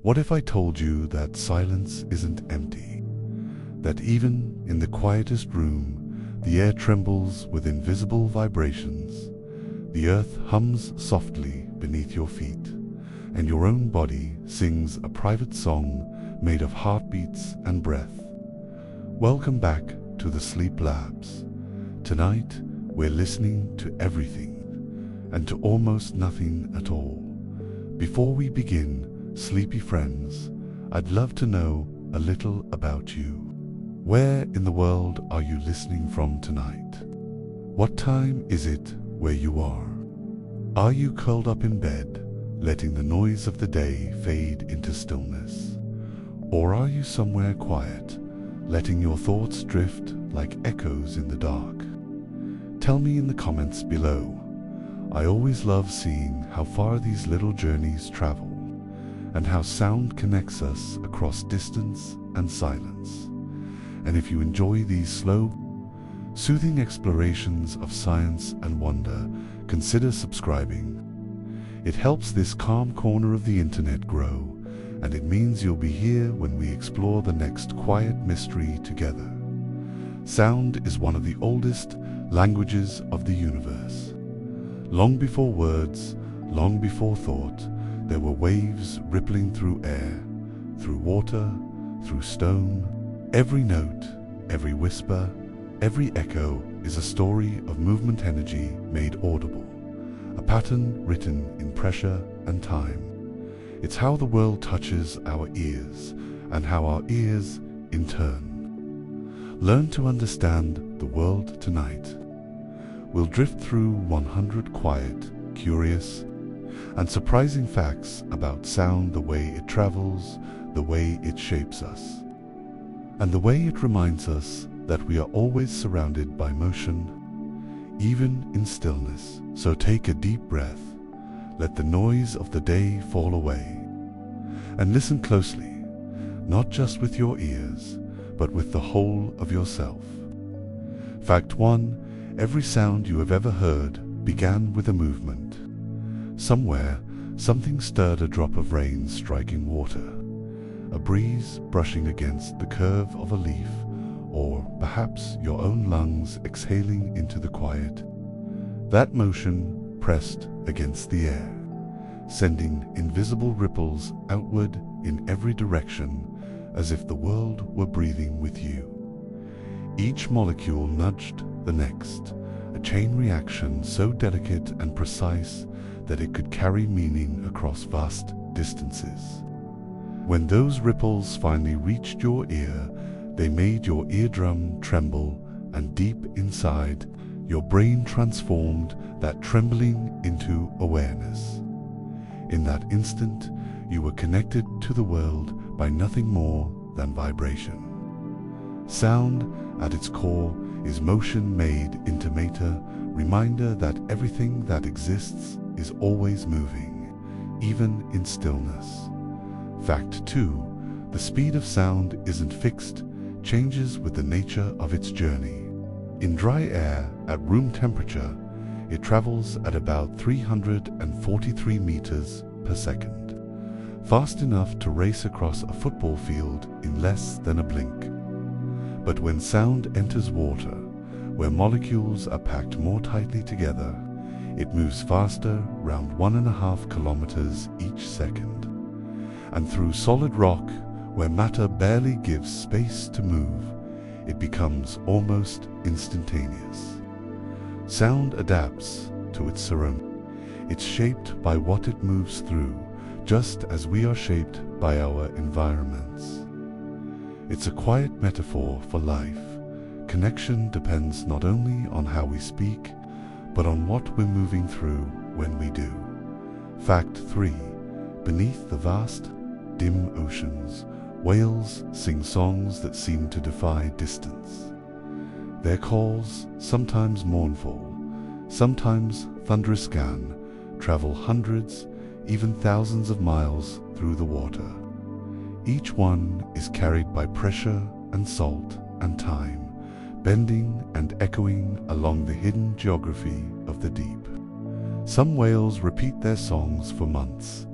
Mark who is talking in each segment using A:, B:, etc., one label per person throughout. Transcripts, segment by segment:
A: What if I told you that silence isn't empty? That even in the quietest room, the air trembles with invisible vibrations, the earth hums softly beneath your feet, and your own body sings a private song made of heartbeats and breath. Welcome back to the Sleep Labs. Tonight, we're listening to everything and to almost nothing at all. Before we begin, sleepy friends, I'd love to know a little about you. Where in the world are you listening from tonight? What time is it where you are? Are you curled up in bed, letting the noise of the day fade into stillness? Or are you somewhere quiet, letting your thoughts drift like echoes in the dark? Tell me in the comments below. I always love seeing how far these little journeys travel, and how sound connects us across distance and silence. And if you enjoy these slow, soothing explorations of science and wonder, consider subscribing. It helps this calm corner of the internet grow, and it means you'll be here when we explore the next quiet mystery together. Sound is one of the oldest languages of the universe. Long before words, long before thought, there were waves rippling through air, through water, through stone. Every note, every whisper, every echo is a story of movement energy made audible, a pattern written in pressure and time. It's how the world touches our ears, and how our ears, in turn, learn to understand the world tonight. We'll drift through 100 quiet, curious, and surprising facts about sound, the way it travels, the way it shapes us, and the way it reminds us that we are always surrounded by motion, even in stillness. So take a deep breath, let the noise of the day fall away, and listen closely, not just with your ears, but with the whole of yourself. Fact 1: every sound you have ever heard began with a movement. Somewhere, something stirred, a drop of rain striking water, a breeze brushing against the curve of a leaf, or perhaps your own lungs exhaling into the quiet. That motion pressed against the air, sending invisible ripples outward in every direction, as if the world were breathing with you. Each molecule nudged the next, a chain reaction so delicate and precise that it could carry meaning across vast distances. When those ripples finally reached your ear, they made your eardrum tremble, and deep inside, your brain transformed that trembling into awareness. In that instant, you were connected to the world by nothing more than vibration. Sound, at its core, is motion made into matter, reminder that everything that exists is always moving, even in stillness. Fact 2: the speed of sound isn't fixed, changes with the nature of its journey. In dry air at room temperature, it travels at about 343 meters per second, fast enough to race across a football field in less than a blink. But when sound enters water, where molecules are packed more tightly together, it moves faster, around 1.5 kilometers each second. And through solid rock, where matter barely gives space to move, it becomes almost instantaneous. Sound adapts to its surroundings. It's shaped by what it moves through, just as we are shaped by our environments. It's a quiet metaphor for life. Connection depends not only on how we speak, but on what we're moving through when we do. Fact 3: beneath the vast, dim oceans, whales sing songs that seem to defy distance. Their calls, sometimes mournful, sometimes thunderous, travel hundreds, even thousands of miles through the water. Each one is carried by pressure and salt and time, bending and echoing along the hidden geography of the deep. Some whales repeat their songs for months,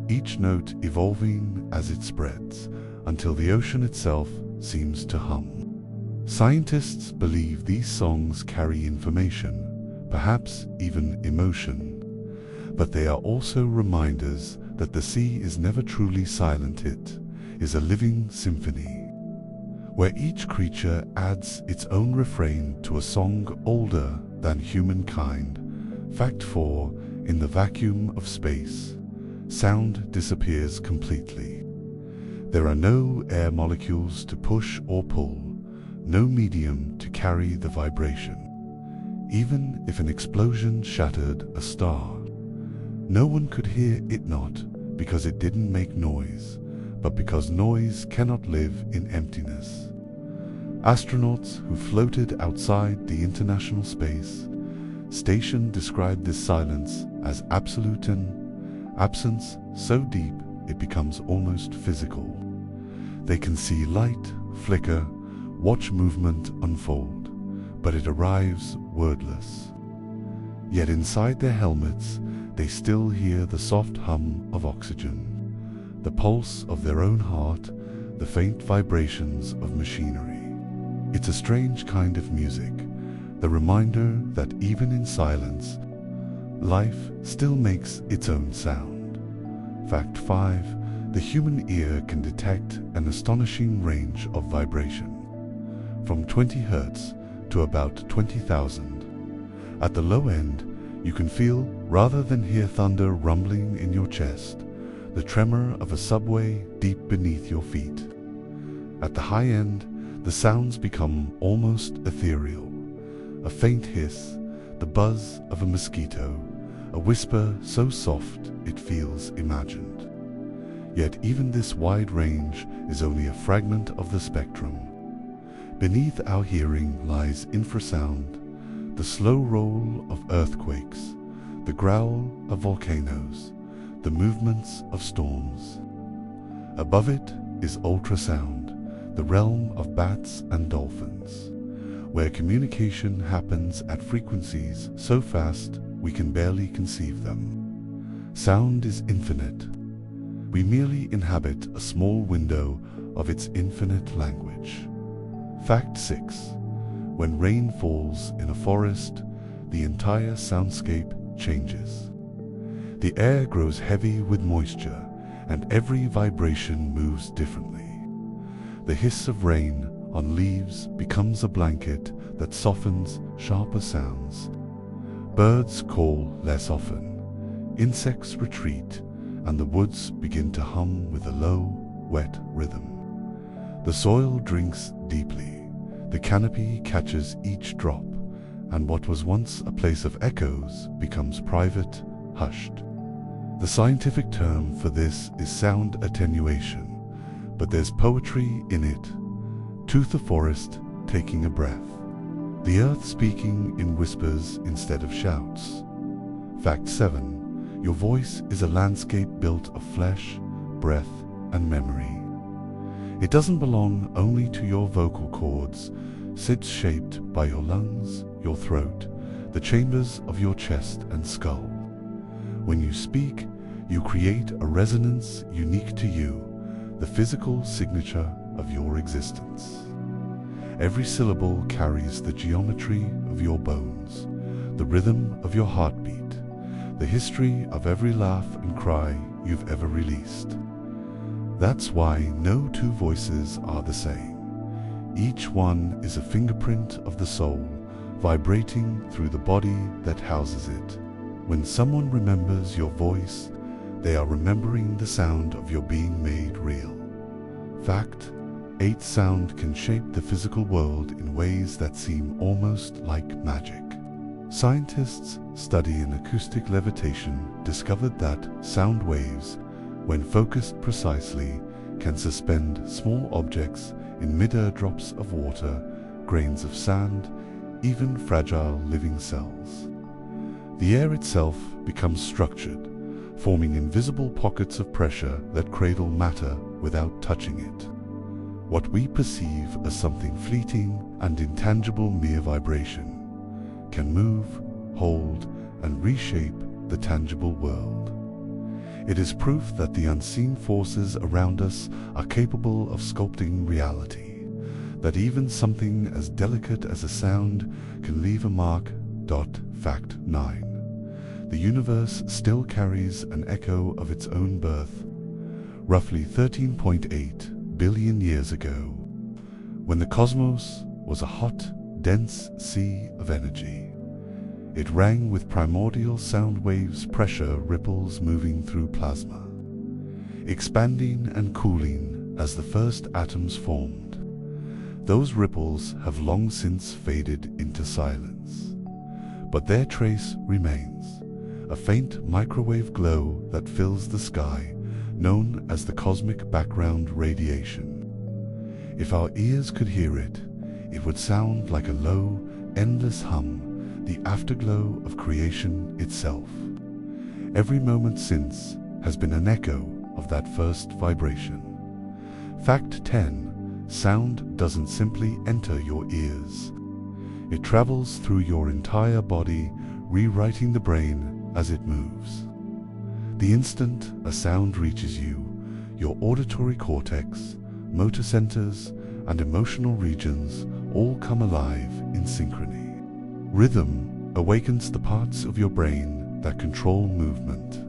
A: each note evolving as it spreads, until the ocean itself seems to hum. Scientists believe these songs carry information, perhaps even emotion, but they are also reminders that the sea is never truly silent. It is a living symphony, where each creature adds its own refrain to a song older than humankind. Fact 4. In the vacuum of space, sound disappears completely. There are no air molecules to push or pull, no medium to carry the vibration. Even if an explosion shattered a star, no one could hear it, not because it didn't make noise, but because noise cannot live in emptiness. Astronauts who floated outside the International Space Station described this silence as absolute, an absence so deep it becomes almost physical. They can see light flicker, watch movement unfold, but it arrives wordless. Yet inside their helmets, they still hear the soft hum of oxygen, the pulse of their own heart, the faint vibrations of machinery. It's a strange kind of music, the reminder that even in silence, life still makes its own sound. Fact 5. The human ear can detect an astonishing range of vibration, from 20 Hz to about 20,000. At the low end, you can feel, rather than hear thunder rumbling in your chest, the tremor of a subway deep beneath your feet. At the high end, the sounds become almost ethereal. A faint hiss, the buzz of a mosquito, a whisper so soft it feels imagined. Yet even this wide range is only a fragment of the spectrum. Beneath our hearing lies infrasound, the slow roll of earthquakes, the growl of volcanoes, the movements of storms. Above it is ultrasound, the realm of bats and dolphins, where communication happens at frequencies so fast we can barely conceive them. Sound is infinite. We merely inhabit a small window of its infinite language. Fact 6. When rain falls in a forest, the entire soundscape changes. The air grows heavy with moisture, and every vibration moves differently. The hiss of rain on leaves becomes a blanket that softens sharper sounds. Birds call less often, insects retreat, and the woods begin to hum with a low, wet rhythm. The soil drinks deeply, the canopy catches each drop, and what was once a place of echoes becomes private, hushed. The scientific term for this is sound attenuation, but there's poetry in it. Tooth the forest, taking a breath. The earth speaking in whispers instead of shouts. Fact 7. Your voice is a landscape built of flesh, breath, and memory. It doesn't belong only to your vocal cords. It's shaped by your lungs, your throat, the chambers of your chest and skull. When you speak, you create a resonance unique to you, the physical signature of your existence. Every syllable carries the geometry of your bones, the rhythm of your heartbeat, the history of every laugh and cry you've ever released. That's why no two voices are the same. Each one is a fingerprint of the soul, vibrating through the body that houses it. When someone remembers your voice, they are remembering the sound of your being made real. Fact 8. Sound can shape the physical world in ways that seem almost like magic. Scientists studying acoustic levitation discovered that sound waves, when focused precisely, can suspend small objects in mid-air, drops of water, grains of sand, even fragile living cells. The air itself becomes structured, forming invisible pockets of pressure that cradle matter without touching it. What we perceive as something fleeting and intangible, mere vibration, can move, hold, and reshape the tangible world. It is proof that the unseen forces around us are capable of sculpting reality, that even something as delicate as a sound can leave a mark. Fact 9. The universe still carries an echo of its own birth, roughly 13.8 billion years ago, when the cosmos was a hot, dense sea of energy. It rang with primordial sound waves, pressure ripples moving through plasma, expanding and cooling as the first atoms formed. Those ripples have long since faded into silence, but their trace remains, a faint microwave glow that fills the sky, known as the cosmic background radiation. If our ears could hear it, it would sound like a low, endless hum, the afterglow of creation itself. Every moment since has been an echo of that first vibration. Fact 10. Sound doesn't simply enter your ears. It travels through your entire body, rewriting the brain as it moves. The instant a sound reaches you, your auditory cortex, motor centers, and emotional regions all come alive in synchrony. Rhythm awakens the parts of your brain that control movement.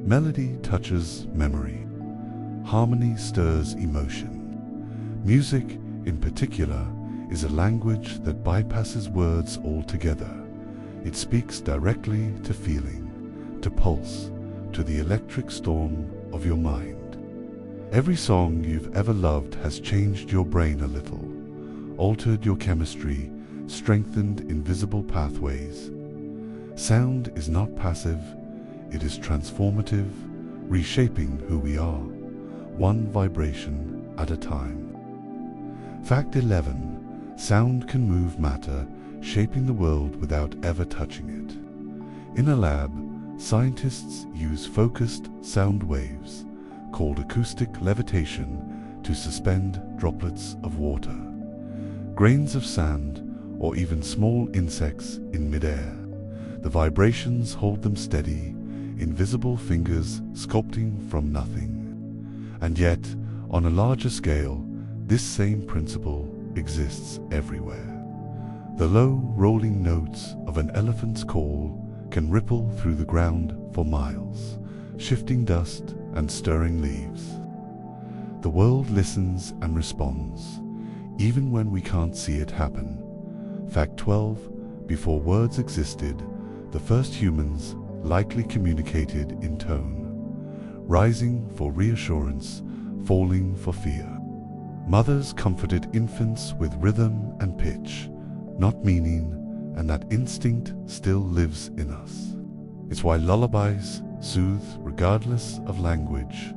A: Melody touches memory. Harmony stirs emotion. Music, in particular, is a language that bypasses words altogether. It speaks directly to feeling, to pulse, to the electric storm of your mind. Every song you've ever loved has changed your brain a little, altered your chemistry, strengthened invisible pathways. Sound is not passive, it is transformative, reshaping who we are, one vibration at a time. Fact 11. Sound can move matter, shaping the world without ever touching it. In a lab, scientists use focused sound waves, called acoustic levitation, to suspend droplets of water, grains of sand, or even small insects in midair. The vibrations hold them steady, invisible fingers sculpting from nothing. And yet, on a larger scale, this same principle exists everywhere. The low, rolling notes of an elephant's call can ripple through the ground for miles, shifting dust and stirring leaves. The world listens and responds, even when we can't see it happen. Fact 12. Before words existed, the first humans likely communicated in tone, rising for reassurance, falling for fear. Mothers comforted infants with rhythm and pitch, not meaning, and that instinct still lives in us. It's why lullabies soothe regardless of language,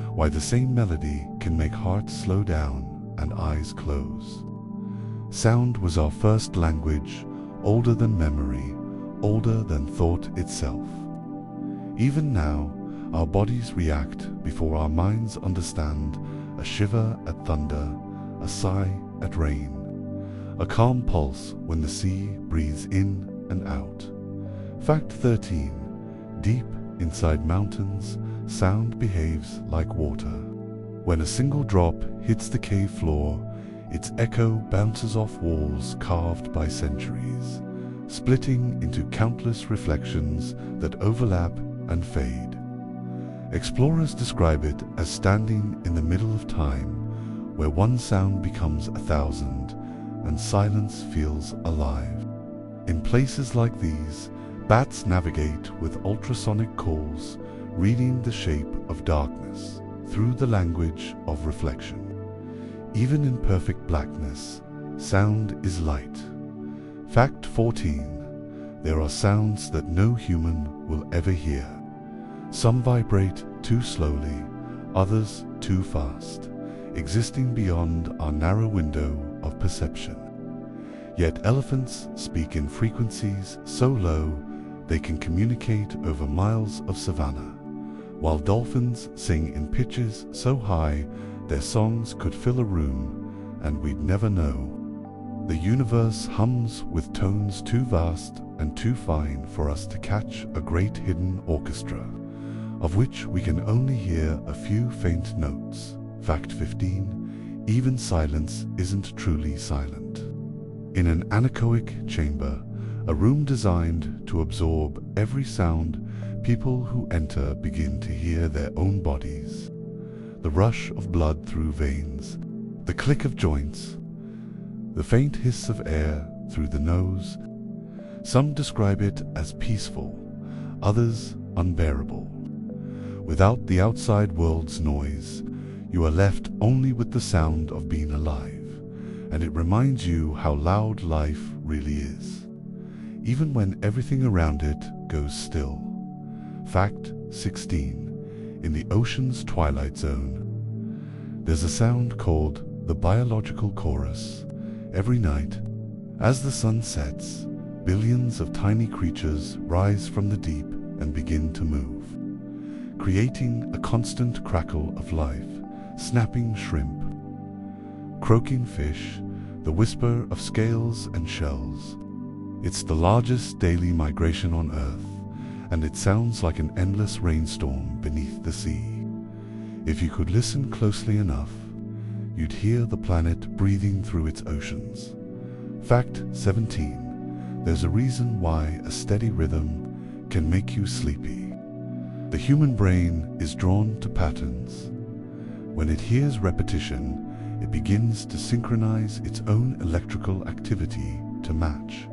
A: why the same melody can make hearts slow down and eyes close. Sound was our first language, older than memory, older than thought itself. Even now, our bodies react before our minds understand, a shiver at thunder, a sigh at rain, a calm pulse when the sea breathes in and out. Fact 13. Deep inside mountains, sound behaves like water. When a single drop hits the cave floor, its echo bounces off walls carved by centuries, splitting into countless reflections that overlap and fade. Explorers describe it as standing in the middle of time, where one sound becomes 1,000 and silence feels alive. In places like these, bats navigate with ultrasonic calls, reading the shape of darkness through the language of reflection. Even in perfect blackness, sound is light. Fact 14. There are sounds that no human will ever hear. Some vibrate too slowly, others too fast, existing beyond our narrow window of perception. Yet elephants speak in frequencies so low they can communicate over miles of savanna, while dolphins sing in pitches so high their songs could fill a room and we'd never know. The universe hums with tones too vast and too fine for us to catch, a great hidden orchestra, of which we can only hear a few faint notes. Fact 15. Even silence isn't truly silent. In an anechoic chamber, a room designed to absorb every sound, people who enter begin to hear their own bodies. The rush of blood through veins, the click of joints, the faint hiss of air through the nose. Some describe it as peaceful, others unbearable. Without the outside world's noise, you are left only with the sound of being alive, and it reminds you how loud life really is, even when everything around it goes still. Fact 16. In the ocean's twilight zone, there's a sound called the biological chorus. Every night, as the sun sets, billions of tiny creatures rise from the deep and begin to move, creating a constant crackle of life. Snapping shrimp, croaking fish, the whisper of scales and shells. It's the largest daily migration on Earth, and it sounds like an endless rainstorm beneath the sea. If you could listen closely enough, you'd hear the planet breathing through its oceans. Fact 17. There's a reason why a steady rhythm can make you sleepy. The human brain is drawn to patterns. When it hears repetition, it begins to synchronize its own electrical activity to match.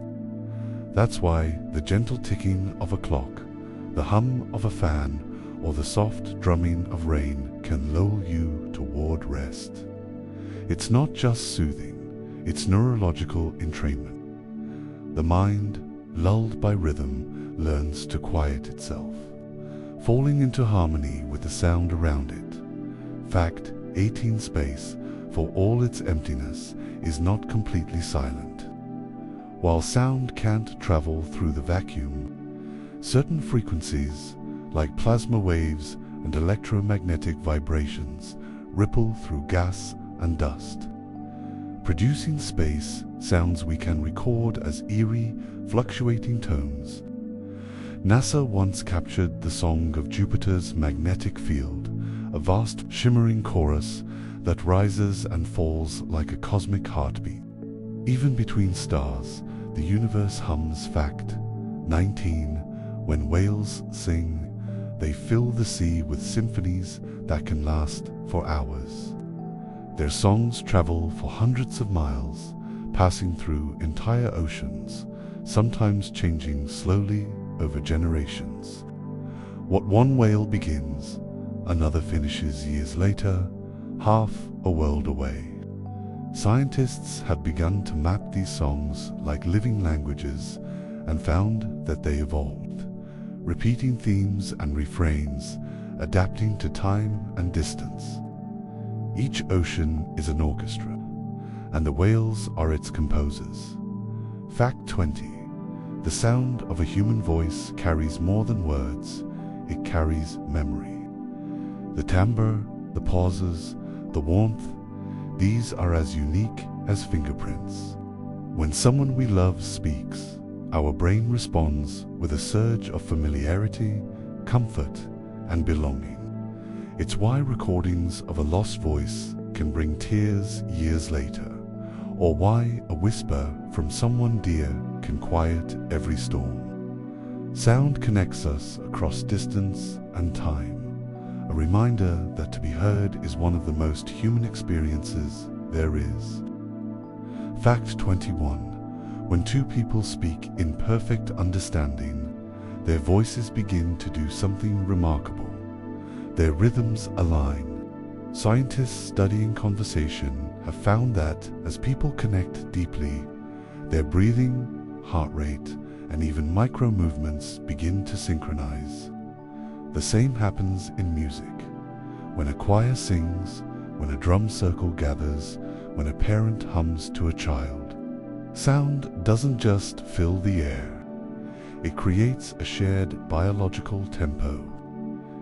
A: That's why the gentle ticking of a clock, the hum of a fan, or the soft drumming of rain can lull you toward rest. It's not just soothing, it's neurological entrainment. The mind, lulled by rhythm, learns to quiet itself, falling into harmony with the sound around it. Fact 18. Space, for all its emptiness, is not completely silent. While sound can't travel through the vacuum, certain frequencies, like plasma waves and electromagnetic vibrations, ripple through gas and dust, producing space sounds we can record as eerie, fluctuating tones. NASA once captured the song of Jupiter's magnetic field, a vast shimmering chorus that rises and falls like a cosmic heartbeat. Even between stars, the universe hums. Fact 19. When whales sing, they fill the sea with symphonies that can last for hours. Their songs travel for hundreds of miles, passing through entire oceans, sometimes changing slowly over generations. What one whale begins, another finishes years later, half a world away. Scientists have begun to map these songs like living languages and found that they evolved, repeating themes and refrains, adapting to time and distance. Each ocean is an orchestra, and the whales are its composers. Fact 20. The sound of a human voice carries more than words, it carries memory. The timbre, the pauses, the warmth, these are as unique as fingerprints. When someone we love speaks, our brain responds with a surge of familiarity, comfort, and belonging. It's why recordings of a lost voice can bring tears years later, or why a whisper from someone dear can quiet every storm. Sound connects us across distance and time, a reminder that to be heard is one of the most human experiences there is. Fact 21. When two people speak in perfect understanding, their voices begin to do something remarkable. Their rhythms align. Scientists studying conversation have found that as people connect deeply, their breathing, heart rate, and even micro movements begin to synchronize. The same happens in music. When a choir sings, when a drum circle gathers, when a parent hums to a child. Sound doesn't just fill the air. It creates a shared biological tempo.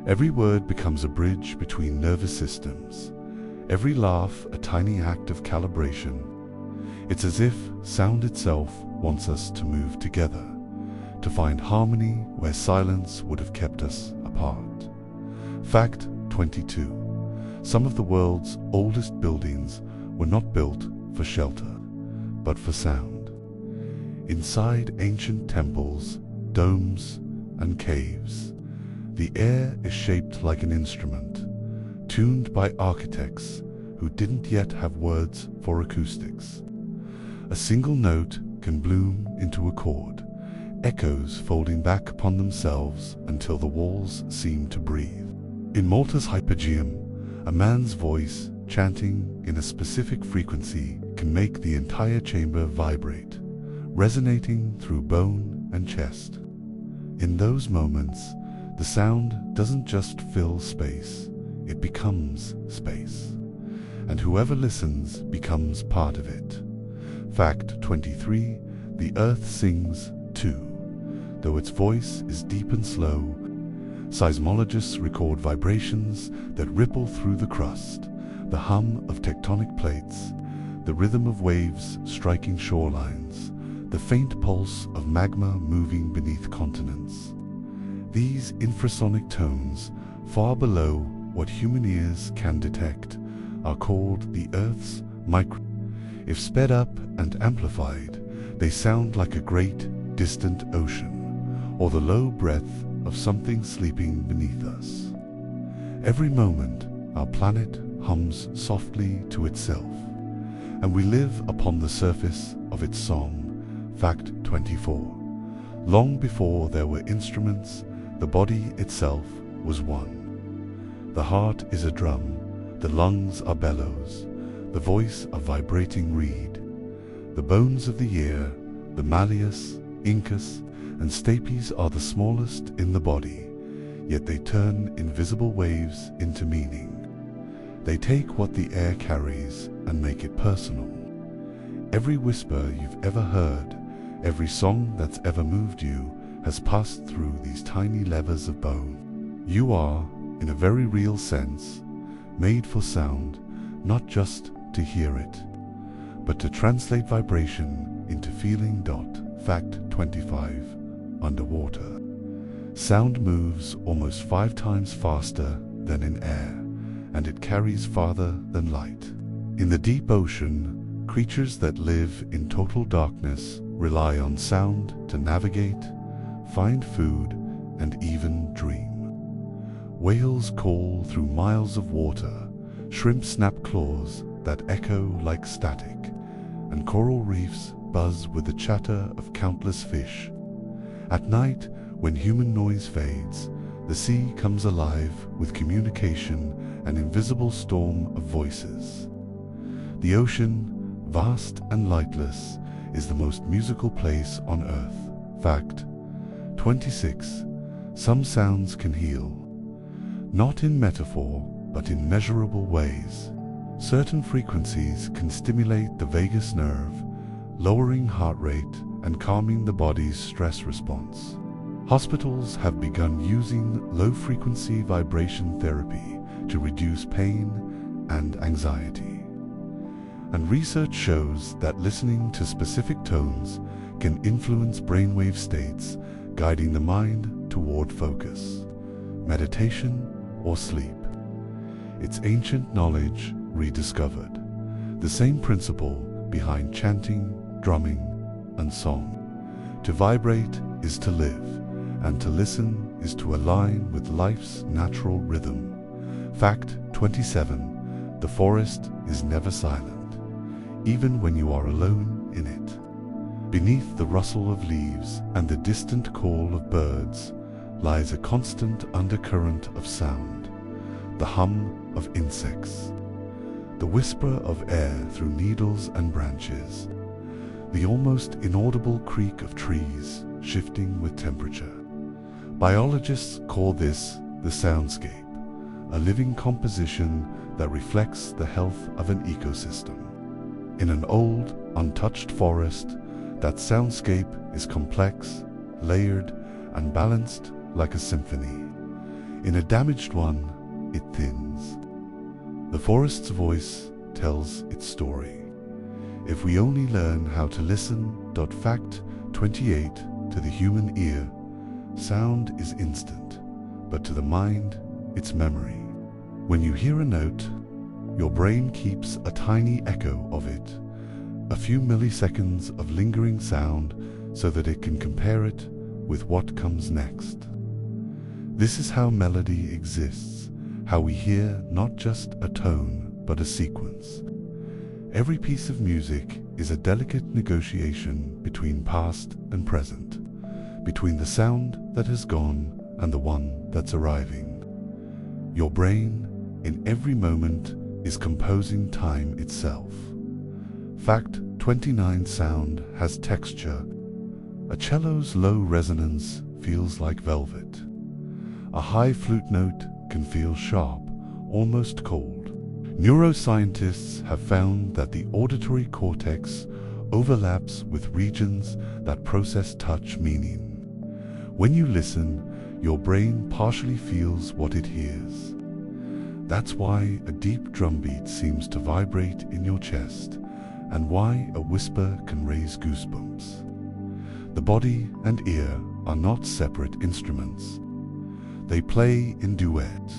A: Every word becomes a bridge between nervous systems. Every laugh a tiny act of calibration. It's as if sound itself wants us to move together, to find harmony where silence would have kept us apart. Fact 22. Some of the world's oldest buildings were not built for shelter, but for sound. Inside ancient temples, domes, and caves, the air is shaped like an instrument, tuned by architects who didn't yet have words for acoustics. A single note can bloom into a chord, echoes folding back upon themselves until the walls seem to breathe. In Malta's hypogeum, a man's voice chanting in a specific frequency can make the entire chamber vibrate, resonating through bone and chest. In those moments, the sound doesn't just fill space, it becomes space, and whoever listens becomes part of it. Fact 23. The earth sings too. Though its voice is deep and slow, seismologists record vibrations that ripple through the crust, the hum of tectonic plates, the rhythm of waves striking shorelines, the faint pulse of magma moving beneath continents. These infrasonic tones, far below what human ears can detect, are called the Earth's micro. If sped up and amplified, they sound like a great, distant ocean, or the low breath of something sleeping beneath us. Every moment, our planet hums softly to itself, and we live upon the surface of its song. Fact 24. Long before there were instruments, the body itself was one. The heart is a drum, the lungs are bellows, the voice a vibrating reed. The bones of the ear, the malleus, incus, and stapes are the smallest in the body, yet they turn invisible waves into meaning. They take what the air carries and make it personal. Every whisper you've ever heard, every song that's ever moved you, has passed through these tiny levers of bone. You are, in a very real sense, made for sound, not just to hear it, but to translate vibration into feeling. Fact 25. Underwater. Sound moves almost 5 times faster than in air, and it carries farther than light. In the deep ocean, creatures that live in total darkness rely on sound to navigate, find food, and even dream. Whales call through miles of water, shrimp snap claws that echo like static, and coral reefs buzz with the chatter of countless fish. At night, when human noise fades, the sea comes alive with communication, an invisible storm of voices. The ocean, vast and lightless, is the most musical place on earth. Fact 26. Some sounds can heal, not in metaphor, but in measurable ways. Certain frequencies can stimulate the vagus nerve, lowering heart rate and calming the body's stress response. Hospitals have begun using low-frequency vibration therapy to reduce pain and anxiety. And research shows that listening to specific tones can influence brainwave states, guiding the mind toward focus, meditation, or sleep. It's ancient knowledge rediscovered. The same principle behind chanting, drumming, and song. To vibrate is to live, and to listen is to align with life's natural rhythm. Fact 27. The forest is never silent, even when you are alone in it. Beneath the rustle of leaves and the distant call of birds lies a constant undercurrent of sound, the hum of insects, the whisper of air through needles and branches, the almost inaudible creak of trees shifting with temperature. Biologists call this the soundscape, a living composition that reflects the health of an ecosystem. In an old, untouched forest, that soundscape is complex, layered, and balanced like a symphony. In a damaged one, it thins. The forest's voice tells its story. If we only learn how to listen. Fact 28. To the human ear, sound is instant, but to the mind, its memory. When you hear a note, your brain keeps a tiny echo of it, a few milliseconds of lingering sound, so that it can compare it with what comes next. This is how melody exists, how we hear not just a tone, but a sequence. Every piece of music is a delicate negotiation between past and present, between the sound that has gone and the one that's arriving. Your brain, in every moment, is composing time itself. Fact 29. Sound has texture. A cello's low resonance feels like velvet. A high flute note can feel sharp, almost cold. Neuroscientists have found that the auditory cortex overlaps with regions that process touch meaning. When you listen, your brain partially feels what it hears. That's why a deep drumbeat seems to vibrate in your chest, and why a whisper can raise goosebumps. The body and ear are not separate instruments. They play in duet,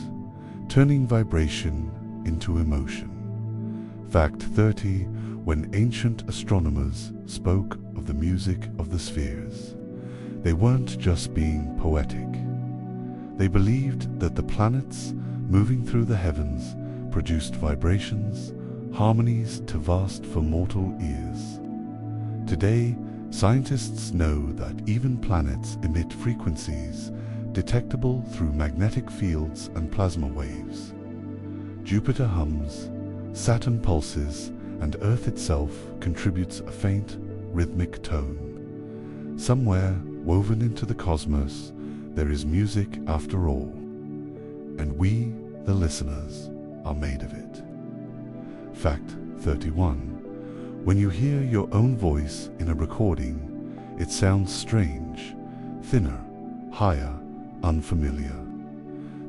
A: turning vibration into emotion. Fact 30. When ancient astronomers spoke of the music of the spheres, they weren't just being poetic. They believed that the planets moving through the heavens produced vibrations, harmonies too vast for mortal ears. Today, scientists know that even planets emit frequencies detectable through magnetic fields and plasma waves. Jupiter hums, Saturn pulses, and Earth itself contributes a faint, rhythmic tone. Somewhere, woven into the cosmos, there is music after all, and we, the listeners, are made of it. Fact 31. When you hear your own voice in a recording, it sounds strange, thinner, higher, unfamiliar.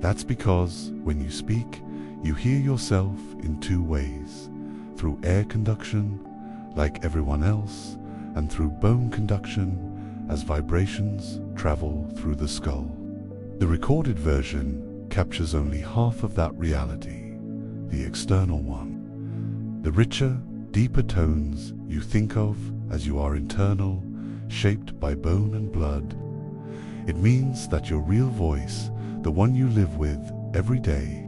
A: That's because when you speak, you hear yourself in two ways: through air conduction, like everyone else, and through bone conduction, as vibrations travel through the skull. The recorded version captures only half of that reality, the external one. The richer, deeper tones you think of as you are internal, shaped by bone and blood. It means that your real voice, the one you live with every day,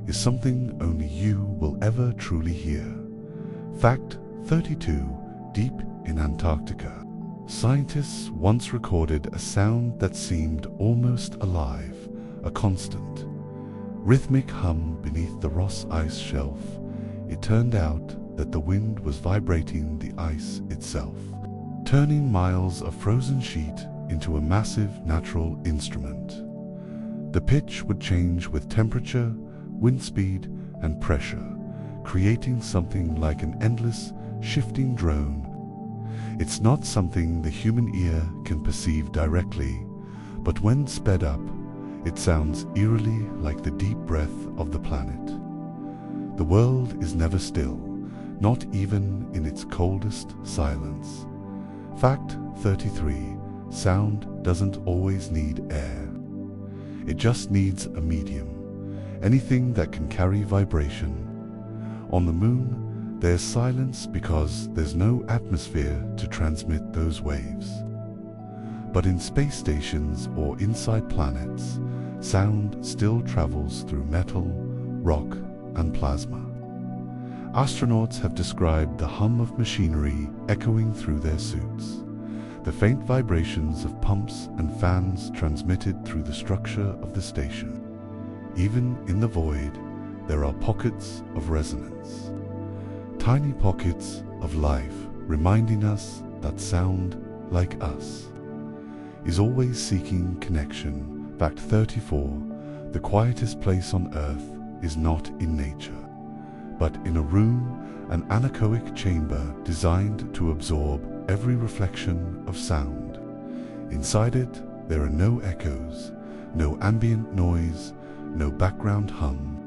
A: is something only you will ever truly hear. Fact 32. Deep in Antarctica, scientists once recorded a sound that seemed almost alive, a constant, rhythmic hum beneath the Ross ice shelf. It turned out that the wind was vibrating the ice itself, turning miles of frozen sheet into a massive natural instrument. The pitch would change with temperature, wind speed, and pressure, creating something like an endless, shifting drone. It's not something the human ear can perceive directly, but when sped up, it sounds eerily like the deep breath of the planet. The world is never still, not even in its coldest silence. Fact 33. Sound doesn't always need air. It just needs a medium, anything that can carry vibration. On the moon, there's silence because there's no atmosphere to transmit those waves. But in space stations or inside planets, sound still travels through metal, rock, and plasma. Astronauts have described the hum of machinery echoing through their suits, the faint vibrations of pumps and fans transmitted through the structure of the station. Even in the void, there are pockets of resonance, tiny pockets of life, reminding us that sound, like us, is always seeking connection. Fact 34. The quietest place on Earth is not in nature, but in a room, an anechoic chamber designed to absorb every reflection of sound. Inside it, there are no echoes, no ambient noise, no background hum.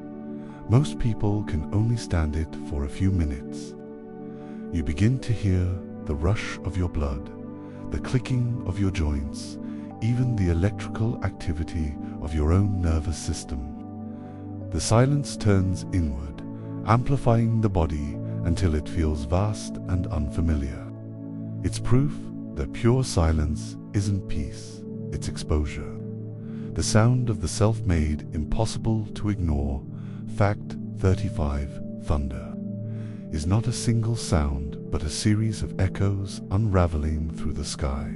A: Most people can only stand it for a few minutes. You begin to hear the rush of your blood, the clicking of your joints, even the electrical activity of your own nervous system. The silence turns inward, amplifying the body until it feels vast and unfamiliar. It's proof that pure silence isn't peace, it's exposure. The sound of the self-made, impossible to ignore, fact 35, thunder, is not a single sound but a series of echoes unraveling through the sky.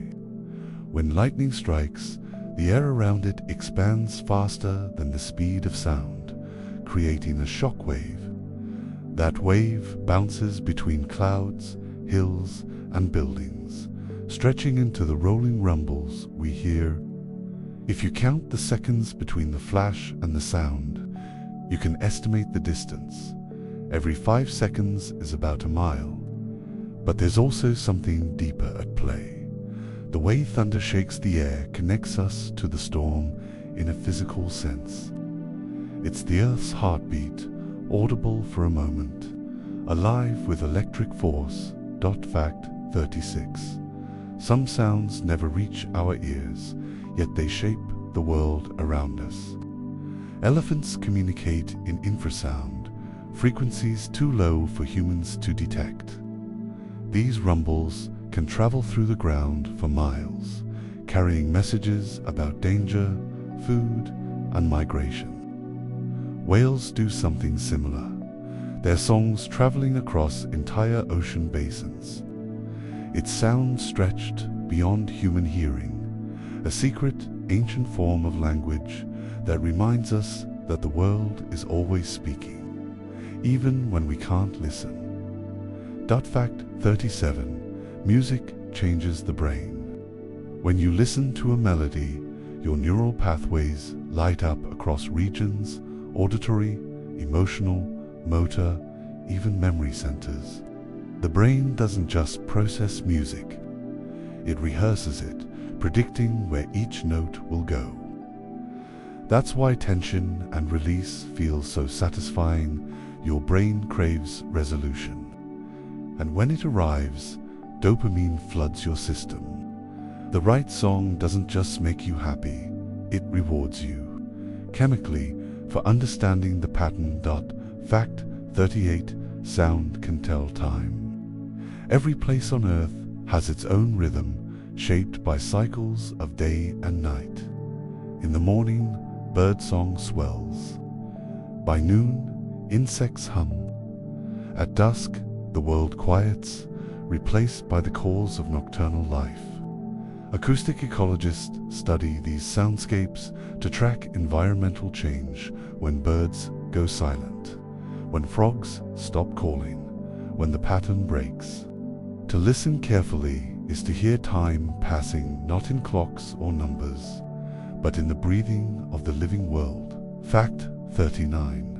A: When lightning strikes, the air around it expands faster than the speed of sound, creating a shock wave. That wave bounces between clouds, hills, and buildings, stretching into the rolling rumbles we hear. If you count the seconds between the flash and the sound, you can estimate the distance. Every 5 seconds is about a mile. But there's also something deeper at play. The way thunder shakes the air connects us to the storm in a physical sense. It's the earth's heartbeat, audible for a moment, alive with electric force. Fact 36. Some sounds never reach our ears, yet they shape the world around us. Elephants communicate in infrasound, frequencies too low for humans to detect. These rumbles can travel through the ground for miles, carrying messages about danger, food, and migration. Whales do something similar, their songs traveling across entire ocean basins. Its sound stretched beyond human hearing, a secret, ancient form of language that reminds us that the world is always speaking, even when we can't listen. Fact 37. Music changes the brain. When you listen to a melody, your neural pathways light up across regions, auditory, emotional, motor, even memory centers. The brain doesn't just process music, it rehearses it, predicting where each note will go. That's why tension and release feel so satisfying. Your brain craves resolution. And when it arrives, dopamine floods your system. The right song doesn't just make you happy, it rewards you, chemically, for understanding the pattern. Fact 38. Sound can tell time. Every place on earth has its own rhythm, shaped by cycles of day and night. In the morning, birdsong swells. By noon, insects hum. At dusk, the world quiets, replaced by the calls of nocturnal life. Acoustic ecologists study these soundscapes to track environmental change: when birds go silent, when frogs stop calling, when the pattern breaks. To listen carefully is to hear time passing not in clocks or numbers, but in the breathing of the living world. Fact 39.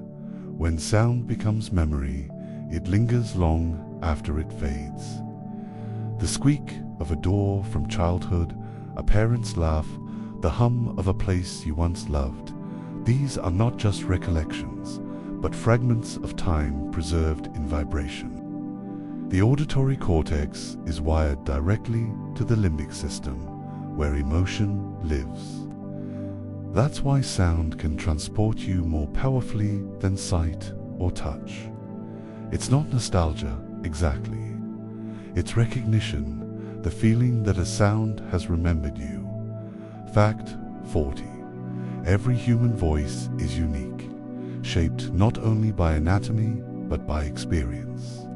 A: When sound becomes memory, it lingers long after it fades. The squeak of a door from childhood, a parent's laugh, the hum of a place you once loved. These are not just recollections, but fragments of time preserved in vibration. The auditory cortex is wired directly to the limbic system, where emotion lives. That's why sound can transport you more powerfully than sight or touch. It's not nostalgia, exactly. It's recognition, the feeling that a sound has remembered you. Fact 40. Every human voice is unique, shaped not only by anatomy, but by experience.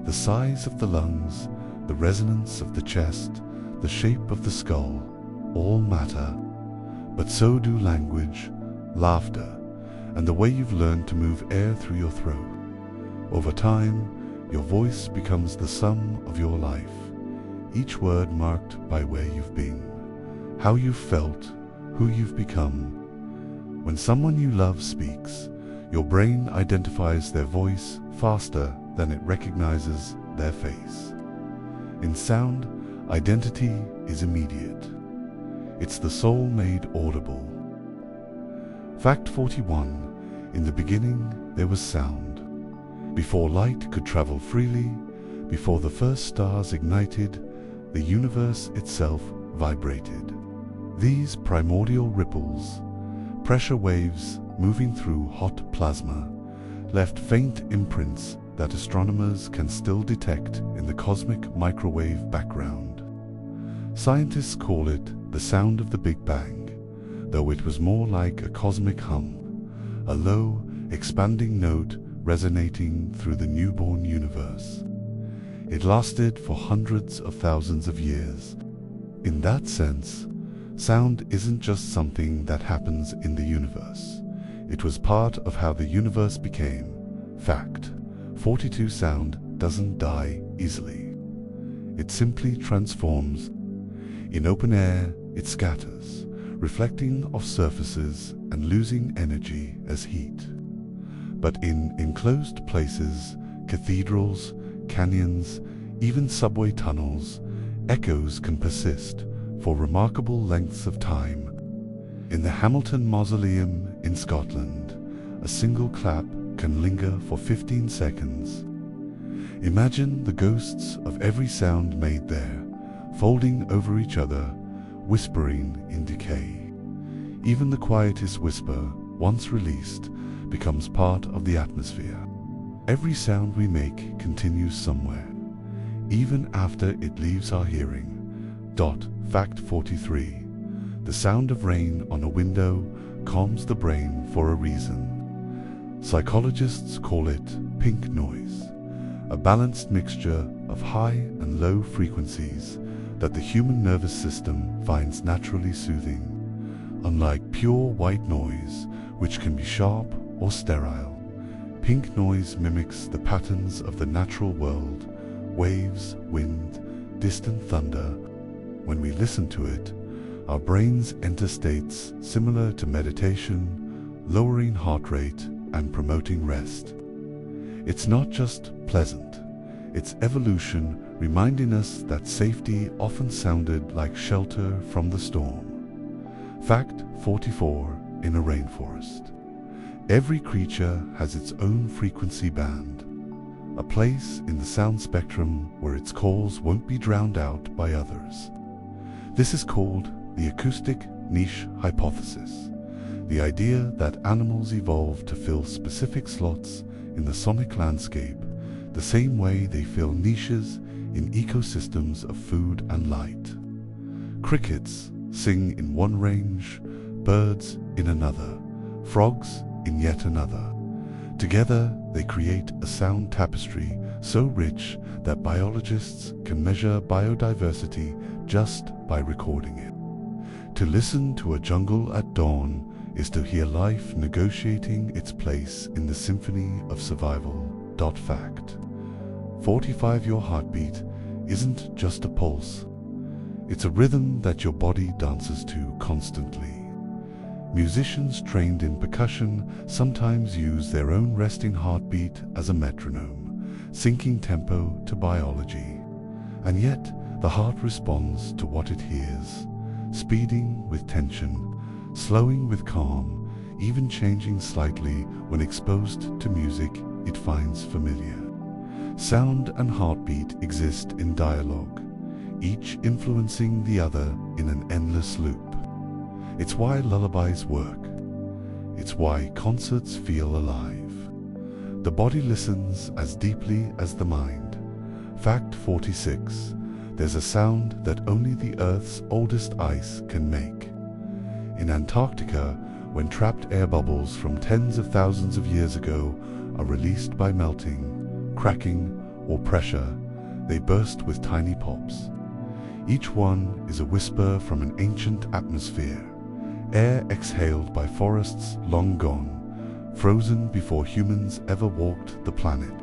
A: The size of the lungs, the resonance of the chest, the shape of the skull, all matter. But so do language, laughter, and the way you've learned to move air through your throat. Over time, your voice becomes the sum of your life, each word marked by where you've been, how you've felt, who you've become. When someone you love speaks, your brain identifies their voice faster than it recognizes their face. In sound, identity is immediate. It's the soul made audible. Fact 41. In the beginning, there was sound. Before light could travel freely, before the first stars ignited, the universe itself vibrated. These primordial ripples, pressure waves moving through hot plasma, left faint imprints that astronomers can still detect in the cosmic microwave background. Scientists call it the sound of the Big Bang, though it was more like a cosmic hum, a low, expanding note resonating through the newborn universe. It lasted for hundreds of thousands of years. In that sense, sound isn't just something that happens in the universe. It was part of how the universe became. Fact: 42 sound doesn't die easily. It simply transforms. In open air, it scatters, reflecting off surfaces and losing energy as heat. But in enclosed places, cathedrals, canyons, even subway tunnels, echoes can persist for remarkable lengths of time. In the Hamilton Mausoleum in Scotland, a single clap can linger for 15 seconds. Imagine the ghosts of every sound made there, folding over each other, whispering in decay. Even the quietest whisper, once released, becomes part of the atmosphere. Every sound we make continues somewhere, even after it leaves our hearing. Fact 43. The sound of rain on a window calms the brain for a reason. Psychologists call it pink noise, a balanced mixture of high and low frequencies that the human nervous system finds naturally soothing. Unlike pure white noise, which can be sharp or sterile, pink noise mimics the patterns of the natural world: waves, wind, distant thunder. When we listen to it, our brains enter states similar to meditation, lowering heart rate and promoting rest. It's not just pleasant, it's evolution reminding us that safety often sounded like shelter from the storm. Fact 44. In a rainforest, every creature has its own frequency band, a place in the sound spectrum where its calls won't be drowned out by others. This is called the acoustic niche hypothesis, the idea that animals evolved to fill specific slots in the sonic landscape the same way they fill niches in ecosystems of food and light. Crickets sing in one range, birds in another, frogs in yet another. Together they create a sound tapestry so rich that biologists can measure biodiversity just by recording it. To listen to a jungle at dawn is to hear life negotiating its place in the symphony of survival. Fact 45. Your heartbeat isn't just a pulse. It's a rhythm that your body dances to constantly. Musicians trained in percussion sometimes use their own resting heartbeat as a metronome, syncing tempo to biology. And yet, the heart responds to what it hears, speeding with tension, slowing with calm, even changing slightly when exposed to music it finds familiar. Sound and heartbeat exist in dialogue, each influencing the other in an endless loop. It's why lullabies work. It's why concerts feel alive. The body listens as deeply as the mind. Fact 46. There's a sound that only the Earth's oldest ice can make. In Antarctica, when trapped air bubbles from tens of thousands of years ago are released by melting, cracking, or pressure, they burst with tiny pops. Each one is a whisper from an ancient atmosphere, air exhaled by forests long gone, frozen before humans ever walked the planet.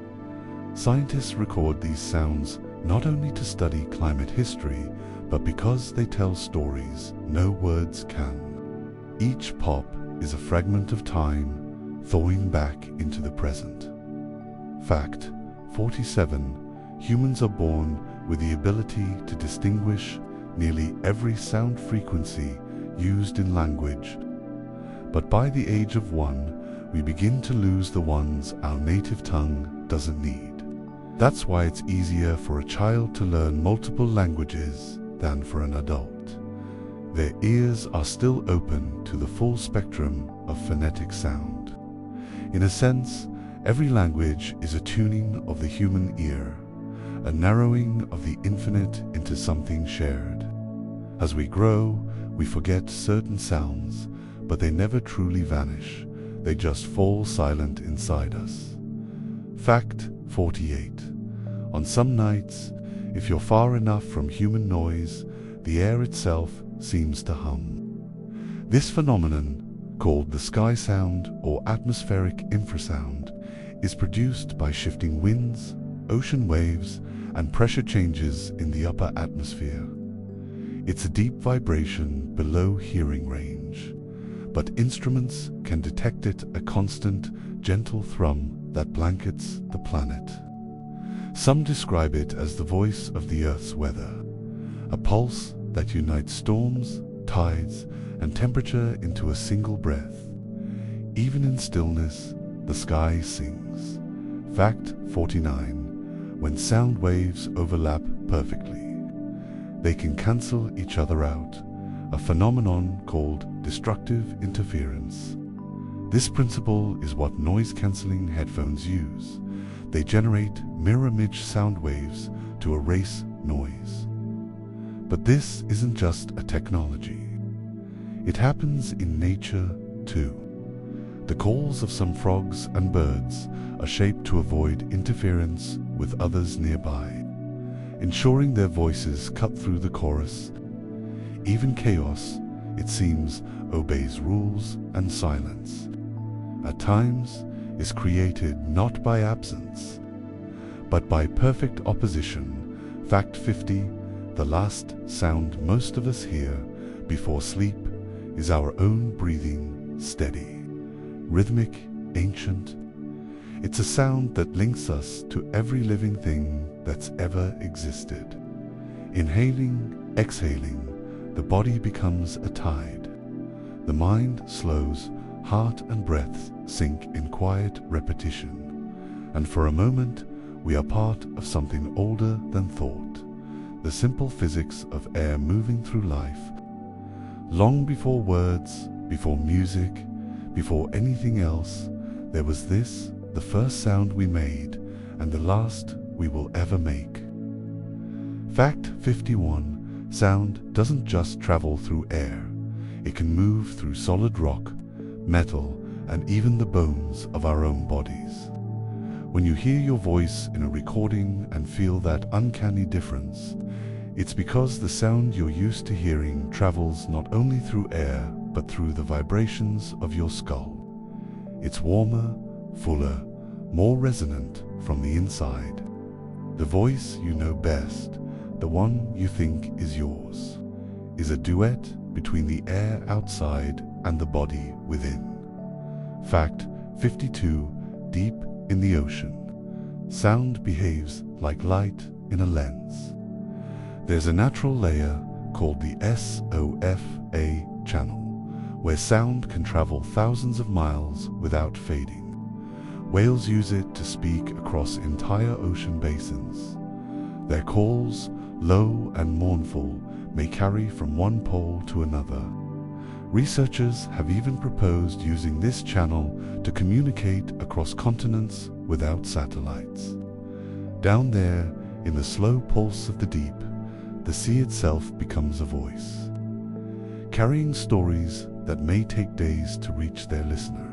A: Scientists record these sounds not only to study climate history, but because they tell stories no words can. Each pop is a fragment of time thawing back into the present. Fact 47. Humans are born with the ability to distinguish nearly every sound frequency used in language. But by the age of 1, we begin to lose the ones our native tongue doesn't need. That's why it's easier for a child to learn multiple languages than for an adult. their ears are still open to the full spectrum of phonetic sound. In a sense, every language is a tuning of the human ear, a narrowing of the infinite into something shared. As we grow, we forget certain sounds, but they never truly vanish. They just fall silent inside us. Fact 48. On some nights, if you're far enough from human noise, the air itself seems to hum. This phenomenon, called the sky sound or atmospheric infrasound, is produced by shifting winds, ocean waves, and pressure changes in the upper atmosphere. It's a deep vibration below hearing range, but instruments can detect it, a constant, gentle thrum that blankets the planet. Some describe it as the voice of the Earth's weather, a pulse that unites storms, tides, and temperature into a single breath. Even in stillness, the sky sings. Fact 49. When sound waves overlap perfectly, they can cancel each other out, a phenomenon called destructive interference. This principle is what noise-canceling headphones use. They generate mirror-image sound waves to erase noise. But this isn't just a technology. It happens in nature too. The calls of some frogs and birds are shaped to avoid interference with others nearby, ensuring their voices cut through the chorus. Even chaos, it seems, obeys rules, and silence, at times, is created not by absence, but by perfect opposition. Fact 50. The last sound most of us hear before sleep is our own breathing, steady, rhythmic, ancient. It's a sound that links us to every living thing that's ever existed. Inhaling, exhaling, the body becomes a tide. The mind slows, heart and breath sink in quiet repetition. And for a moment, we are part of something older than thought. The simple physics of air moving through life. Long before words, before music, before anything else, there was this, the first sound we made, and the last we will ever make. Fact 51. Sound doesn't just travel through air. It can move through solid rock, metal, and even the bones of our own bodies. When you hear your voice in a recording and feel that uncanny difference, it's because the sound you're used to hearing travels not only through air, but through the vibrations of your skull. It's warmer, fuller, more resonant from the inside. The voice you know best, the one you think is yours, is a duet between the air outside and the body within. Fact 52. Deep in the ocean, sound behaves like light in a lens. There's a natural layer called the SOFA channel, where sound can travel thousands of miles without fading. Whales use it to speak across entire ocean basins. Their calls, low and mournful, may carry from one pole to another. Researchers have even proposed using this channel to communicate across continents without satellites. Down there, in the slow pulse of the deep, the sea itself becomes a voice, carrying stories that may take days to reach their listener.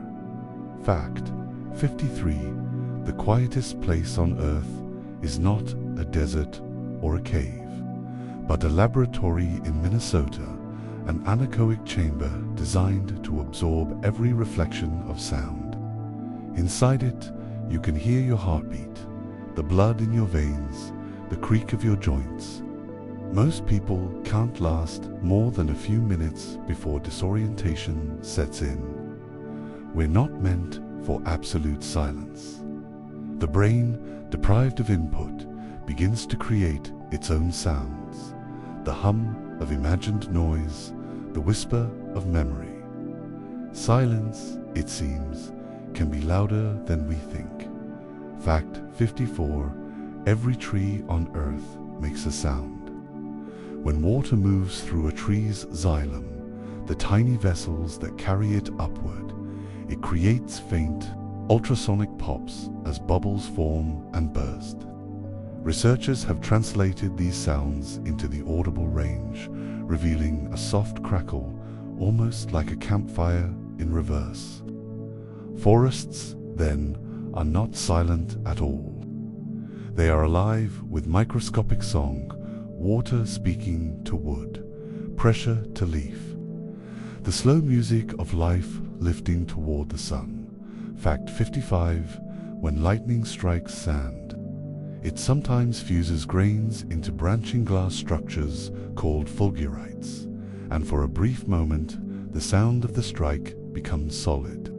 A: Fact 53. The quietest place on Earth is not a desert or a cave, but a laboratory in Minnesota, an anechoic chamber designed to absorb every reflection of sound. Inside it, you can hear your heartbeat, the blood in your veins, the creak of your joints. Most people can't last more than a few minutes before disorientation sets in. We're not meant for absolute silence. The brain, deprived of input, begins to create its own sounds, the hum of imagined noise, the whisper of memory. Silence, it seems, can be louder than we think. Fact 54. Every tree on Earth makes a sound. When water moves through a tree's xylem, the tiny vessels that carry it upward, it creates faint, ultrasonic pops as bubbles form and burst. Researchers have translated these sounds into the audible range, revealing a soft crackle, almost like a campfire in reverse. Forests, then, are not silent at all. They are alive with microscopic song, water speaking to wood, pressure to leaf. The slow music of life lifting toward the sun. Fact 55, when lightning strikes sand, it sometimes fuses grains into branching glass structures called fulgurites, and for a brief moment, the sound of the strike becomes solid.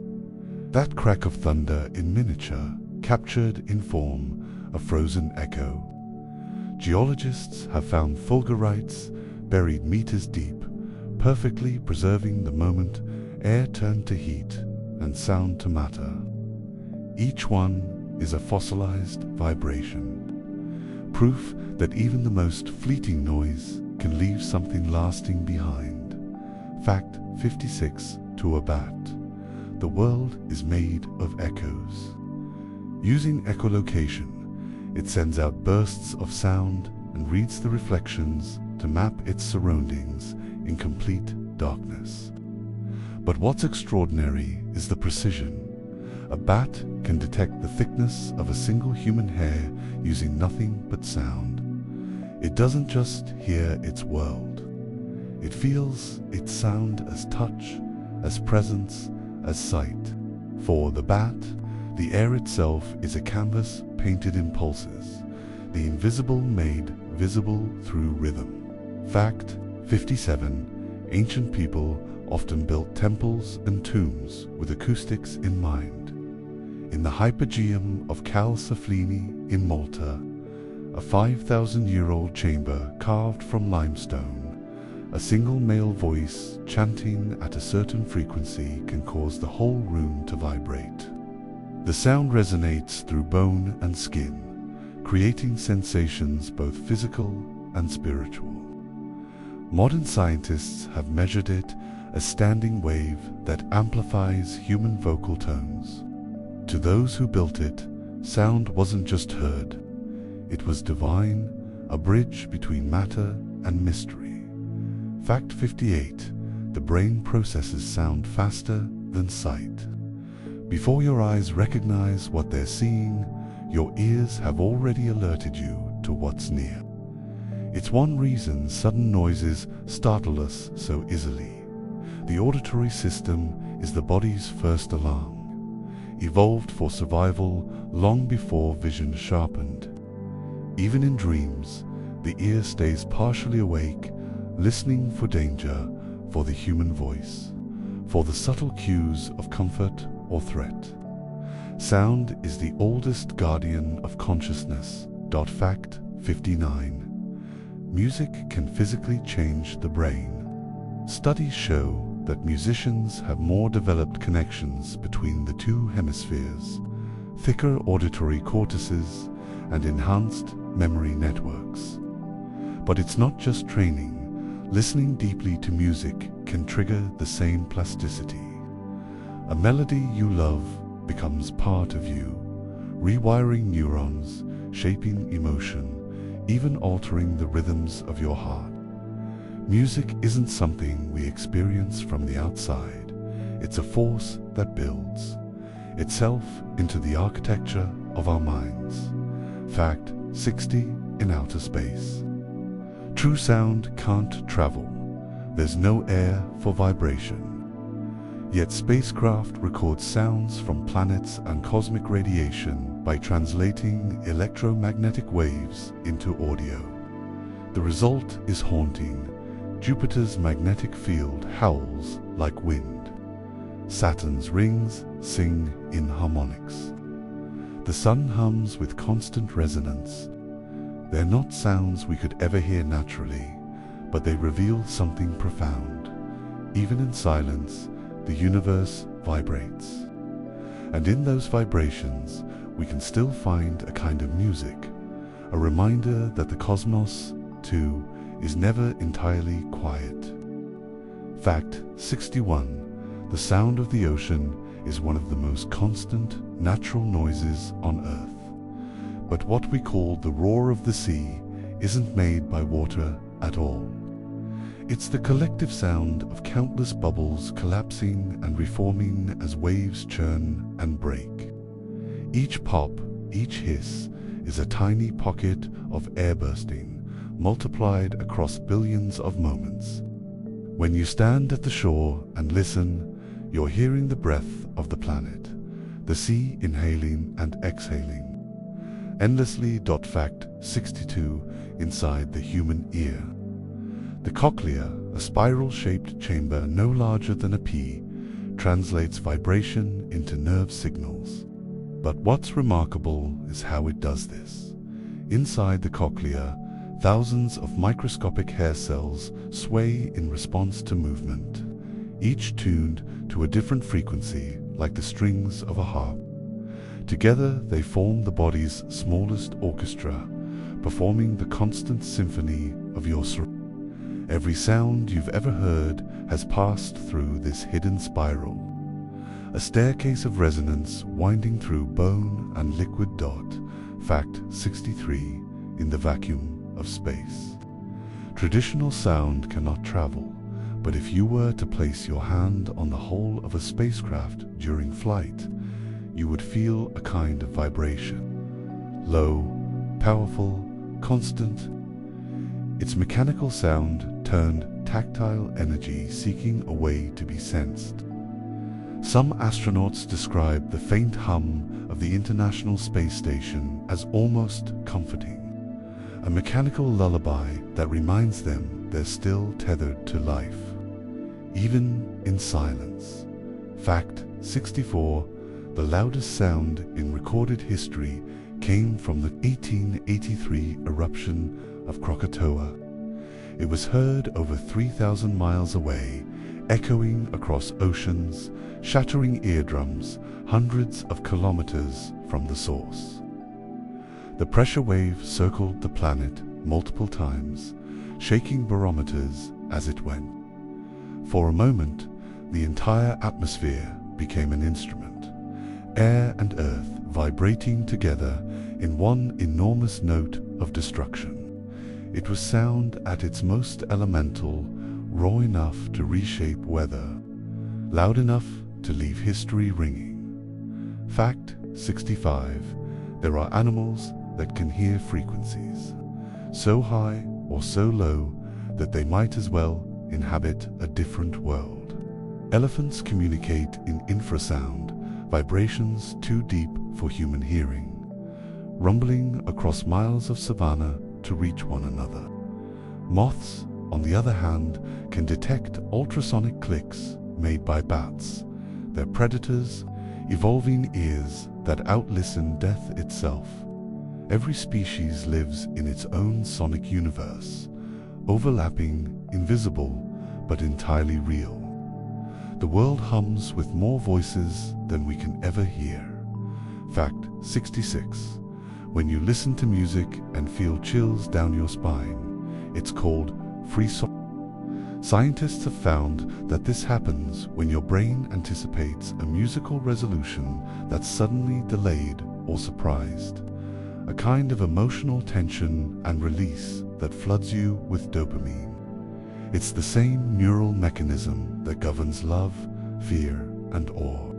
A: That crack of thunder in miniature, captured in form a frozen echo. Geologists have found fulgurites buried meters deep, perfectly preserving the moment air turned to heat and sound to matter. Each one is a fossilized vibration, proof that even the most fleeting noise can leave something lasting behind. Fact 56, to a bat. The world is made of echoes. Using echolocation, it sends out bursts of sound and reads the reflections to map its surroundings in complete darkness. But what's extraordinary is the precision. A bat can detect the thickness of a single human hair using nothing but sound. It doesn't just hear its world. It feels its sound as touch, as presence, as sight. For the bat, the air itself is a canvas painted in pulses, the invisible made visible through rhythm. Fact 57. Ancient people often built temples and tombs with acoustics in mind. In the Hypogeum of Cal Saflini in Malta, a 5,000-year-old chamber carved from limestone, a single male voice chanting at a certain frequency can cause the whole room to vibrate. The sound resonates through bone and skin, creating sensations both physical and spiritual. Modern scientists have measured it a standing wave that amplifies human vocal tones. To those who built it, sound wasn't just heard. It was divine, a bridge between matter and mystery. Fact 58. The brain processes sound faster than sight. Before your eyes recognize what they're seeing, your ears have already alerted you to what's near. It's one reason sudden noises startle us so easily. The auditory system is the body's first alarm, evolved for survival long before vision sharpened. Even in dreams, the ear stays partially awake, listening for danger, for the human voice, for the subtle cues of comfort or threat. Sound is the oldest guardian of consciousness. Fact 59. Music can physically change the brain. Studies show that musicians have more developed connections between the two hemispheres, thicker auditory cortices, and enhanced memory networks. But it's not just training. Listening deeply to music can trigger the same plasticity. A melody you love becomes part of you, rewiring neurons, shaping emotion, even altering the rhythms of your heart. Music isn't something we experience from the outside. It's a force that builds itself into the architecture of our minds. Fact 60. In outer space, true sound can't travel. There's no air for vibration. Yet spacecraft record sounds from planets and cosmic radiation by translating electromagnetic waves into audio. The result is haunting. Jupiter's magnetic field howls like wind. Saturn's rings sing in harmonics. The sun hums with constant resonance. They're not sounds we could ever hear naturally, but they reveal something profound. Even in silence, the universe vibrates. And in those vibrations, we can still find a kind of music, a reminder that the cosmos, too, is never entirely quiet. Fact 61. The sound of the ocean is one of the most constant natural noises on Earth. But what we call the roar of the sea isn't made by water at all. It's the collective sound of countless bubbles collapsing and reforming as waves churn and break. Each pop, each hiss, is a tiny pocket of air bursting, multiplied across billions of moments. When you stand at the shore and listen, you're hearing the breath of the planet, the sea inhaling and exhaling endlessly. Fact 62. Inside the human ear. The cochlea, a spiral-shaped chamber no larger than a pea, translates vibration into nerve signals. But what's remarkable is how it does this. Inside the cochlea, thousands of microscopic hair cells sway in response to movement, each tuned to a different frequency like the strings of a harp. Together they form the body's smallest orchestra, performing the constant symphony of your soul. Every sound you've ever heard has passed through this hidden spiral, a staircase of resonance winding through bone and liquid. Fact 63. In the vacuum of space. Traditional sound cannot travel, but if you were to place your hand on the hull of a spacecraft during flight, you would feel a kind of vibration. Low, powerful, constant. It's mechanical sound turned tactile energy seeking a way to be sensed. Some astronauts describe the faint hum of the International Space Station as almost comforting, a mechanical lullaby that reminds them they're still tethered to life, even in silence. Fact 64. The loudest sound in recorded history came from the 1883 eruption of Krakatoa. It was heard over 3,000 miles away, echoing across oceans, shattering eardrums hundreds of kilometers from the source. The pressure wave circled the planet multiple times, shaking barometers as it went. For a moment, the entire atmosphere became an instrument, air and earth vibrating together in one enormous note of destruction. It was sound at its most elemental, raw enough to reshape weather, loud enough to leave history ringing. Fact 65. There are animals that can hear frequencies so high or so low that they might as well inhabit a different world. Elephants communicate in infrasound, vibrations too deep for human hearing, rumbling across miles of savanna to reach one another. Moths, on the other hand, can detect ultrasonic clicks made by bats, their predators, evolving ears that outlisten death itself. Every species lives in its own sonic universe, overlapping, invisible, but entirely real. The world hums with more voices than we can ever hear. Fact 66. When you listen to music and feel chills down your spine, it's called free sonic. Scientists have found that this happens when your brain anticipates a musical resolution that's suddenly delayed or surprised, a kind of emotional tension and release that floods you with dopamine. It's the same neural mechanism that governs love, fear, and awe.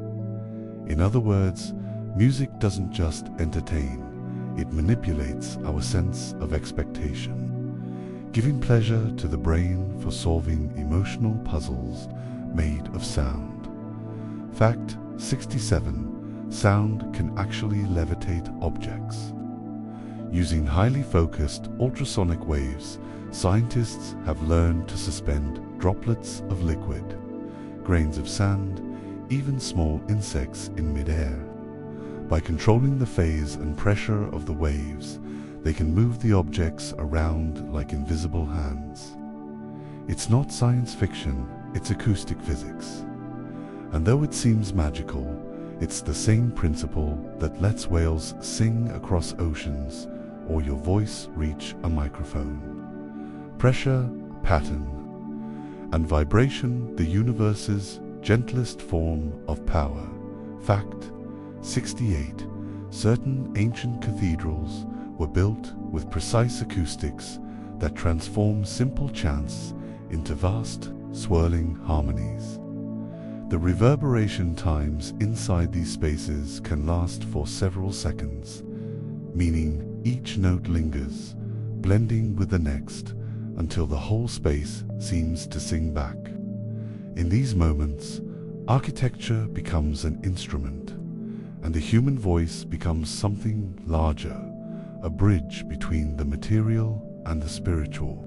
A: In other words, music doesn't just entertain, it manipulates our sense of expectation, giving pleasure to the brain for solving emotional puzzles made of sound. Fact 67. Sound can actually levitate objects. Using highly focused ultrasonic waves, scientists have learned to suspend droplets of liquid, grains of sand, even small insects in midair. By controlling the phase and pressure of the waves, they can move the objects around like invisible hands. It's not science fiction, it's acoustic physics. And though it seems magical, it's the same principle that lets whales sing across oceans or your voice reach a microphone. pressure, pattern, and vibration, the universe's gentlest form of power. Fact 68. Certain ancient cathedrals were built with precise acoustics that transform simple chants into vast, swirling harmonies. The reverberation times inside these spaces can last for several seconds, meaning each note lingers, blending with the next, until the whole space seems to sing back. In these moments, architecture becomes an instrument, and the human voice becomes something larger, a bridge between the material and the spiritual.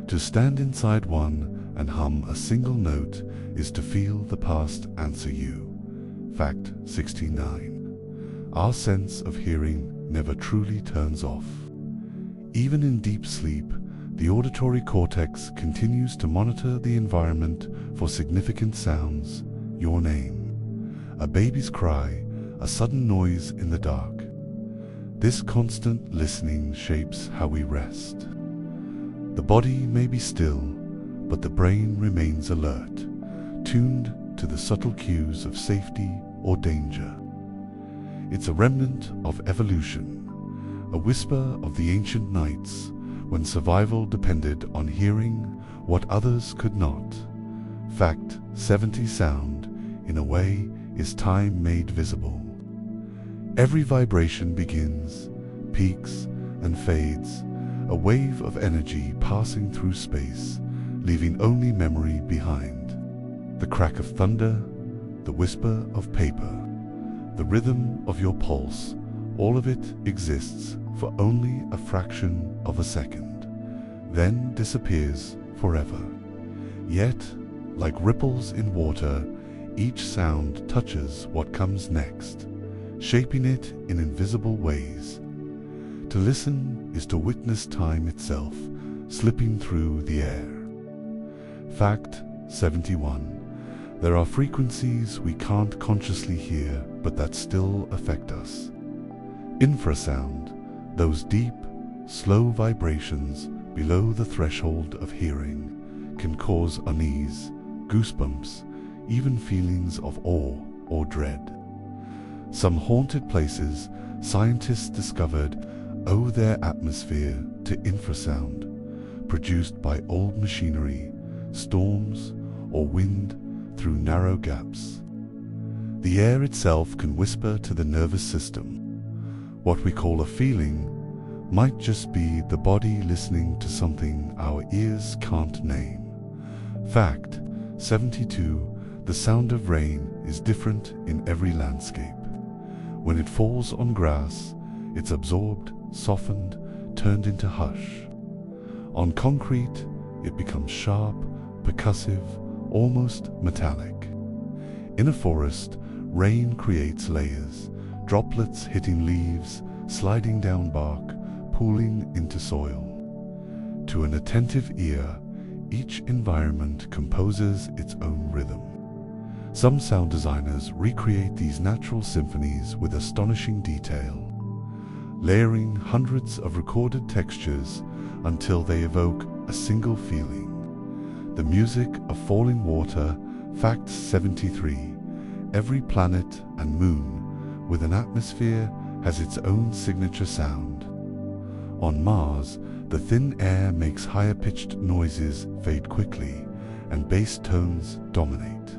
A: To stand inside one and hum a single note is to feel the past answer you. Fact 69. Our sense of hearing never truly turns off. Even in deep sleep, the auditory cortex continues to monitor the environment for significant sounds, your name, a baby's cry, a sudden noise in the dark. This constant listening shapes how we rest. The body may be still, but the brain remains alert, tuned to the subtle cues of safety or danger. It's a remnant of evolution, a whisper of the ancient nights when survival depended on hearing what others could not. Fact 70. Sound, in a way, is time made visible. Every vibration begins, peaks, and fades, a wave of energy passing through space, leaving only memory behind. The crack of thunder, the whisper of paper, the rhythm of your pulse, all of it exists for only a fraction of a second, then disappears forever. Yet, like ripples in water, each sound touches what comes next, shaping it in invisible ways. To listen is to witness time itself slipping through the air. Fact 71. There are frequencies we can't consciously hear, but that still affect us. Infrasound, those deep, slow vibrations below the threshold of hearing, can cause unease, goosebumps, even feelings of awe or dread. Some haunted places scientists discovered owe their atmosphere to infrasound, produced by old machinery, storms, or wind through narrow gaps. The air itself can whisper to the nervous system. What we call a feeling might just be the body listening to something our ears can't name. Fact 72. The sound of rain is different in every landscape. When it falls on grass, it's absorbed, softened, turned into hush. On concrete, it becomes sharp, percussive, almost metallic. In a forest, rain creates layers, droplets hitting leaves, sliding down bark, pooling into soil. To an attentive ear, each environment composes its own rhythm. Some sound designers recreate these natural symphonies with astonishing detail, layering hundreds of recorded textures until they evoke a single feeling. The music of falling water. Fact 73. Every planet and moon with an atmosphere has its own signature sound. On Mars, the thin air makes higher-pitched noises fade quickly, and bass tones dominate.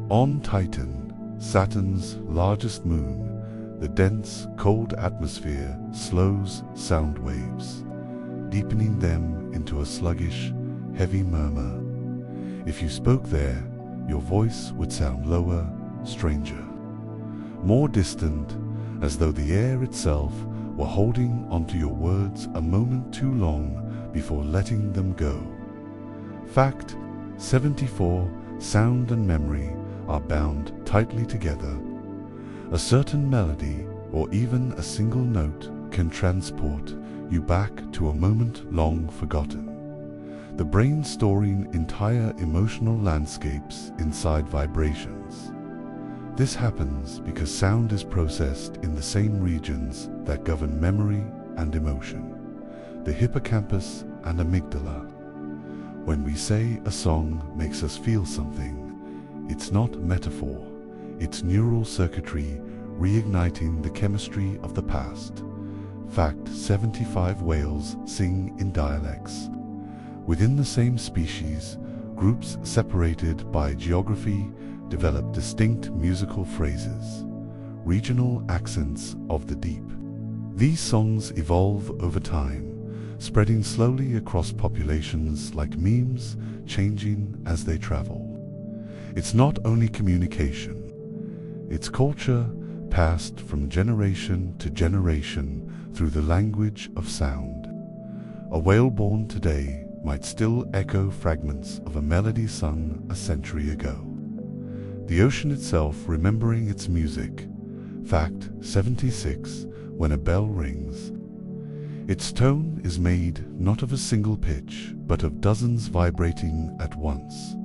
A: On Titan, Saturn's largest moon, the dense, cold atmosphere slows sound waves, deepening them into a sluggish, heavy murmur. If you spoke there, your voice would sound lower, stranger, more distant, as though the air itself were holding onto your words a moment too long before letting them go. Fact 74. Sound and memory are bound tightly together. A certain melody, or even a single note, can transport you back to a moment long forgotten. The brain storing entire emotional landscapes inside vibrations. This happens because sound is processed in the same regions that govern memory and emotion, the hippocampus and amygdala. When we say a song makes us feel something, it's not metaphor, it's neural circuitry reigniting the chemistry of the past. Fact: 75 whales sing in dialects. Within the same species, groups separated by geography develop distinct musical phrases, regional accents of the deep. These songs evolve over time, spreading slowly across populations like memes, changing as they travel. It's not only communication, it's culture passed from generation to generation through the language of sound. A whale born today might still echo fragments of a melody sung a century ago. The ocean itself remembering its music. Fact: 76. When a bell rings, its tone is made not of a single pitch, but of dozens vibrating at once,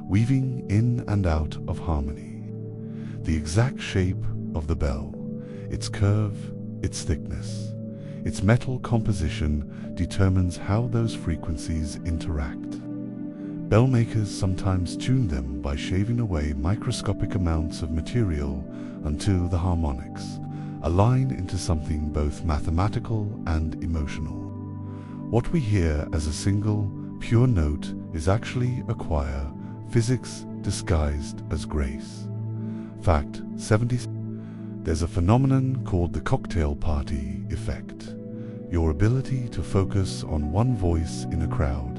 A: weaving in and out of harmony. The exact shape of the bell, its curve, its thickness, its metal composition determines how those frequencies interact. Bell makers sometimes tune them by shaving away microscopic amounts of material until the harmonics align into something both mathematical and emotional. What we hear as a single, pure note is actually a choir, physics disguised as grace. Fact: 70. There's a phenomenon called the cocktail party effect. Your ability to focus on one voice in a crowd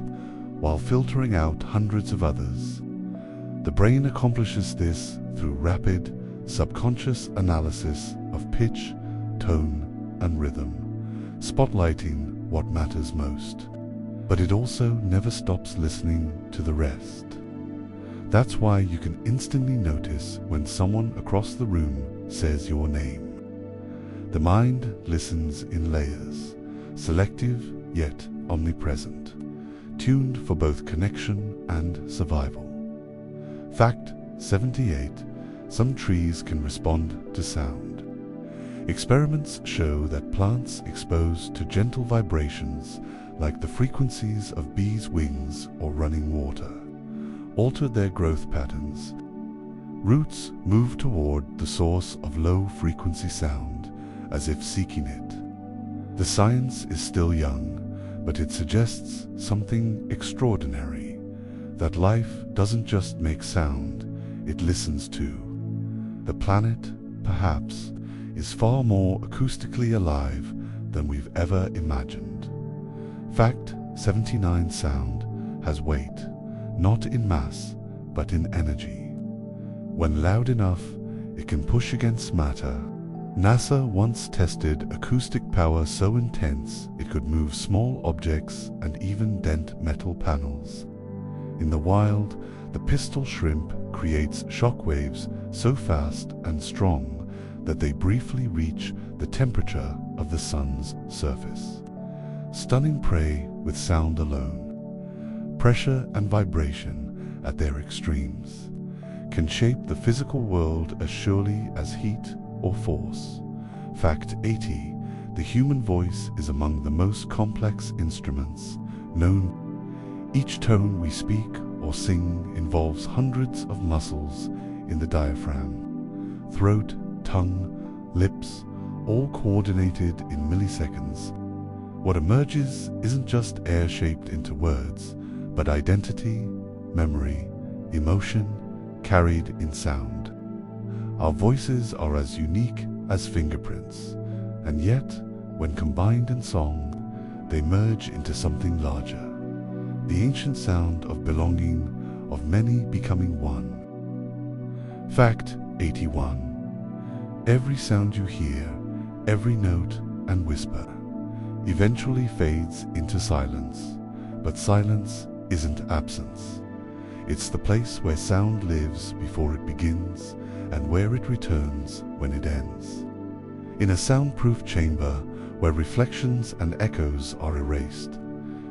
A: while filtering out hundreds of others. The brain accomplishes this through rapid, subconscious analysis of pitch, tone, and rhythm, spotlighting what matters most. But it also never stops listening to the rest. That's why you can instantly notice when someone across the room says your name. The mind listens in layers, selective yet omnipresent, tuned for both connection and survival. Fact: 78. Some trees can respond to sound. Experiments show that plants exposed to gentle vibrations, like the frequencies of bees' wings or running water, alter their growth patterns. Roots move toward the source of low-frequency sound, as if seeking it. The science is still young, but it suggests something extraordinary, that life doesn't just make sound, it listens too. The planet, perhaps, is far more acoustically alive than we've ever imagined. Fact: 79. Sound has weight, not in mass, but in energy. When loud enough, it can push against matter. NASA once tested acoustic power so intense it could move small objects and even dent metal panels. In the wild, the pistol shrimp creates shock waves so fast and strong that they briefly reach the temperature of the sun's surface, stunning prey with sound alone. Pressure and vibration at their extremes can shape the physical world as surely as heat or force. Fact: 80. The human voice is among the most complex instruments known. Each tone we speak or sing involves hundreds of muscles in the diaphragm, throat, tongue, lips, all coordinated in milliseconds. What emerges isn't just air shaped into words, but identity, memory, emotion, carried in sound. Our voices are as unique as fingerprints, and yet, when combined in song, they merge into something larger. The ancient sound of belonging, of many becoming one. Fact: 81. Every sound you hear, every note and whisper, eventually fades into silence. But silence isn't absence. It's the place where sound lives before it begins, and where it returns when it ends. In a soundproof chamber where reflections and echoes are erased,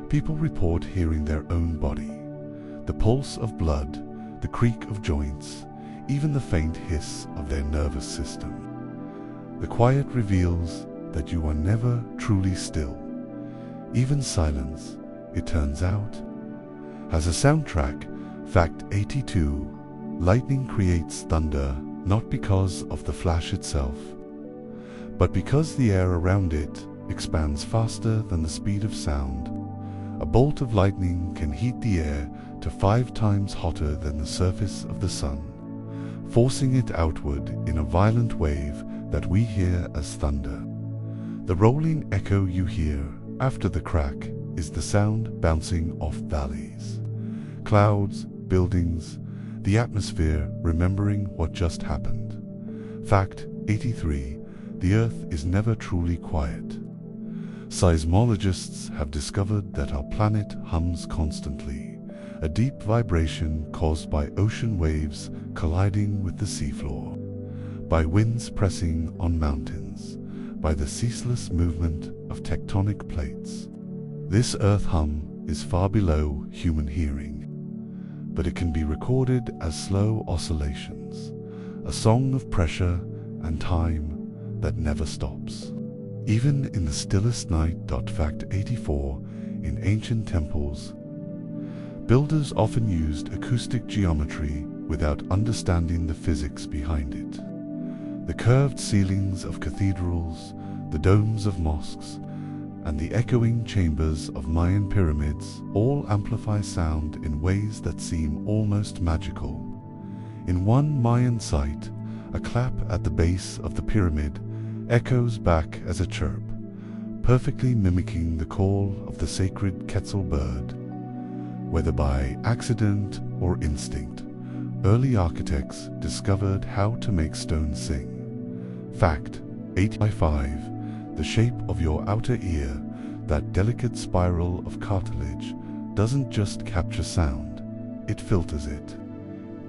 A: people report hearing their own body, the pulse of blood, the creak of joints, even the faint hiss of their nervous system. The quiet reveals that you are never truly still. Even silence, it turns out, has a soundtrack. Fact 82. Lightning creates thunder not because of the flash itself, but because the air around it expands faster than the speed of sound. A bolt of lightning can heat the air to 5 times hotter than the surface of the sun, forcing it outward in a violent wave that we hear as thunder. The rolling echo you hear after the crack is the sound bouncing off valleys, clouds, buildings, the atmosphere remembering what just happened. Fact 83. The Earth is never truly quiet. Seismologists have discovered that our planet hums constantly, a deep vibration caused by ocean waves colliding with the seafloor, by winds pressing on mountains, by the ceaseless movement of tectonic plates. This Earth hum is far below human hearing, but it can be recorded as slow oscillations, a song of pressure and time that never stops. Even in the stillest night. Fact 84. In ancient temples, builders often used acoustic geometry without understanding the physics behind it. The curved ceilings of cathedrals, the domes of mosques, and the echoing chambers of Mayan pyramids all amplify sound in ways that seem almost magical. In one Mayan site, a clap at the base of the pyramid echoes back as a chirp, perfectly mimicking the call of the sacred Quetzal bird. Whether by accident or instinct, early architects discovered how to make stone sing. Fact 85. The shape of your outer ear, that delicate spiral of cartilage, doesn't just capture sound, it filters it.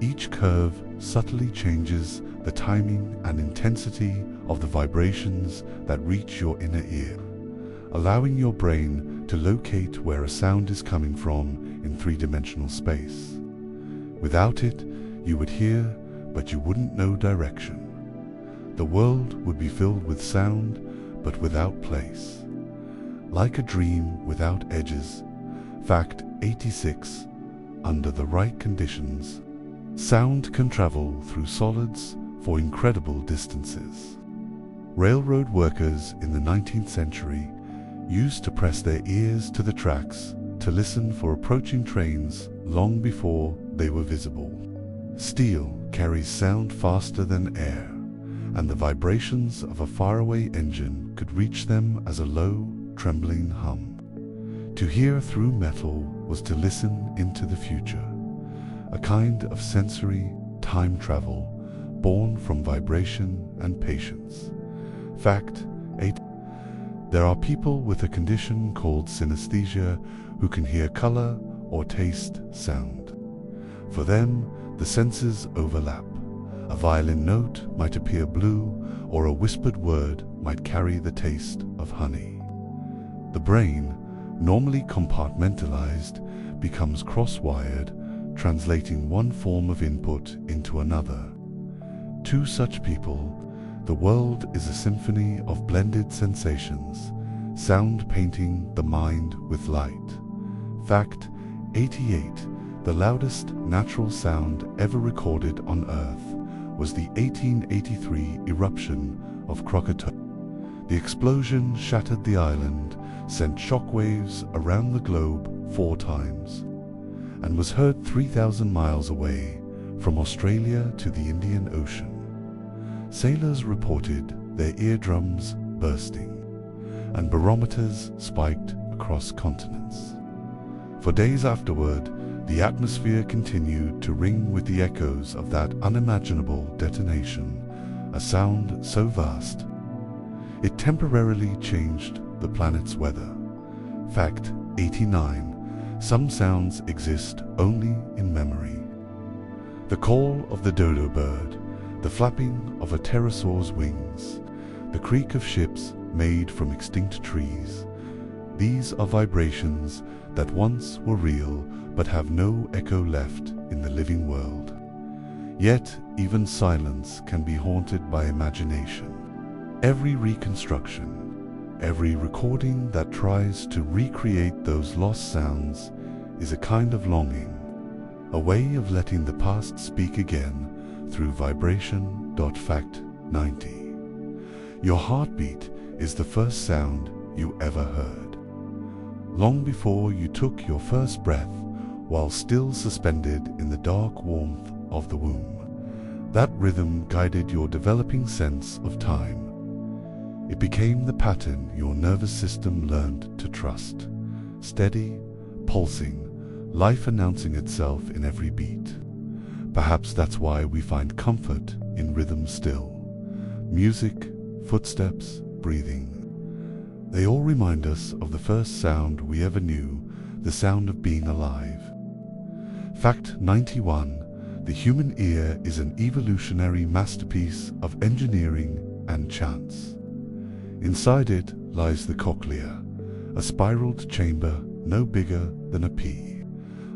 A: Each curve subtly changes the timing and intensity of the vibrations that reach your inner ear, allowing your brain to locate where a sound is coming from in 3-dimensional space. Without it, you would hear, but you wouldn't know direction. The world would be filled with sound, but without place. Like a dream without edges. Fact 86. Under the right conditions, sound can travel through solids for incredible distances. Railroad workers in the 19th century used to press their ears to the tracks to listen for approaching trains long before they were visible. Steel carries sound faster than air, and the vibrations of a faraway engine could reach them as a low, trembling hum. To hear through metal was to listen into the future, a kind of sensory time travel born from vibration and patience. Fact 8. There are people with a condition called synesthesia who can hear color or taste sound. For them, the senses overlap. A violin note might appear blue, or a whispered word might carry the taste of honey. The brain, normally compartmentalized, becomes cross-wired, translating one form of input into another. To such people, the world is a symphony of blended sensations, sound painting the mind with light. Fact 88. The loudest natural sound ever recorded on Earth was the 1883 eruption of Krakatoa. The explosion shattered the island, sent shockwaves around the globe 4 times, and was heard 3,000 miles away, from Australia to the Indian Ocean. Sailors reported their eardrums bursting, and barometers spiked across continents. For days afterward, the atmosphere continued to ring with the echoes of that unimaginable detonation, a sound so vast, it temporarily changed the planet's weather. Fact 89. Some sounds exist only in memory. The call of the dodo bird, the flapping of a pterosaur's wings, the creak of ships made from extinct trees. These are vibrations that once were real but have no echo left in the living world. Yet even silence can be haunted by imagination. Every reconstruction, every recording that tries to recreate those lost sounds is a kind of longing, a way of letting the past speak again through vibration. Fact 90. Your heartbeat is the first sound you ever heard. Long before you took your first breath while still suspended in the dark warmth of the womb, that rhythm guided your developing sense of time. It became the pattern your nervous system learned to trust, steady, pulsing, life announcing itself in every beat. Perhaps that's why we find comfort in rhythm still. Music, footsteps, breathing. They all remind us of the first sound we ever knew, the sound of being alive. Fact 91. The human ear is an evolutionary masterpiece of engineering and chance. Inside it lies the cochlea, a spiraled chamber no bigger than a pea,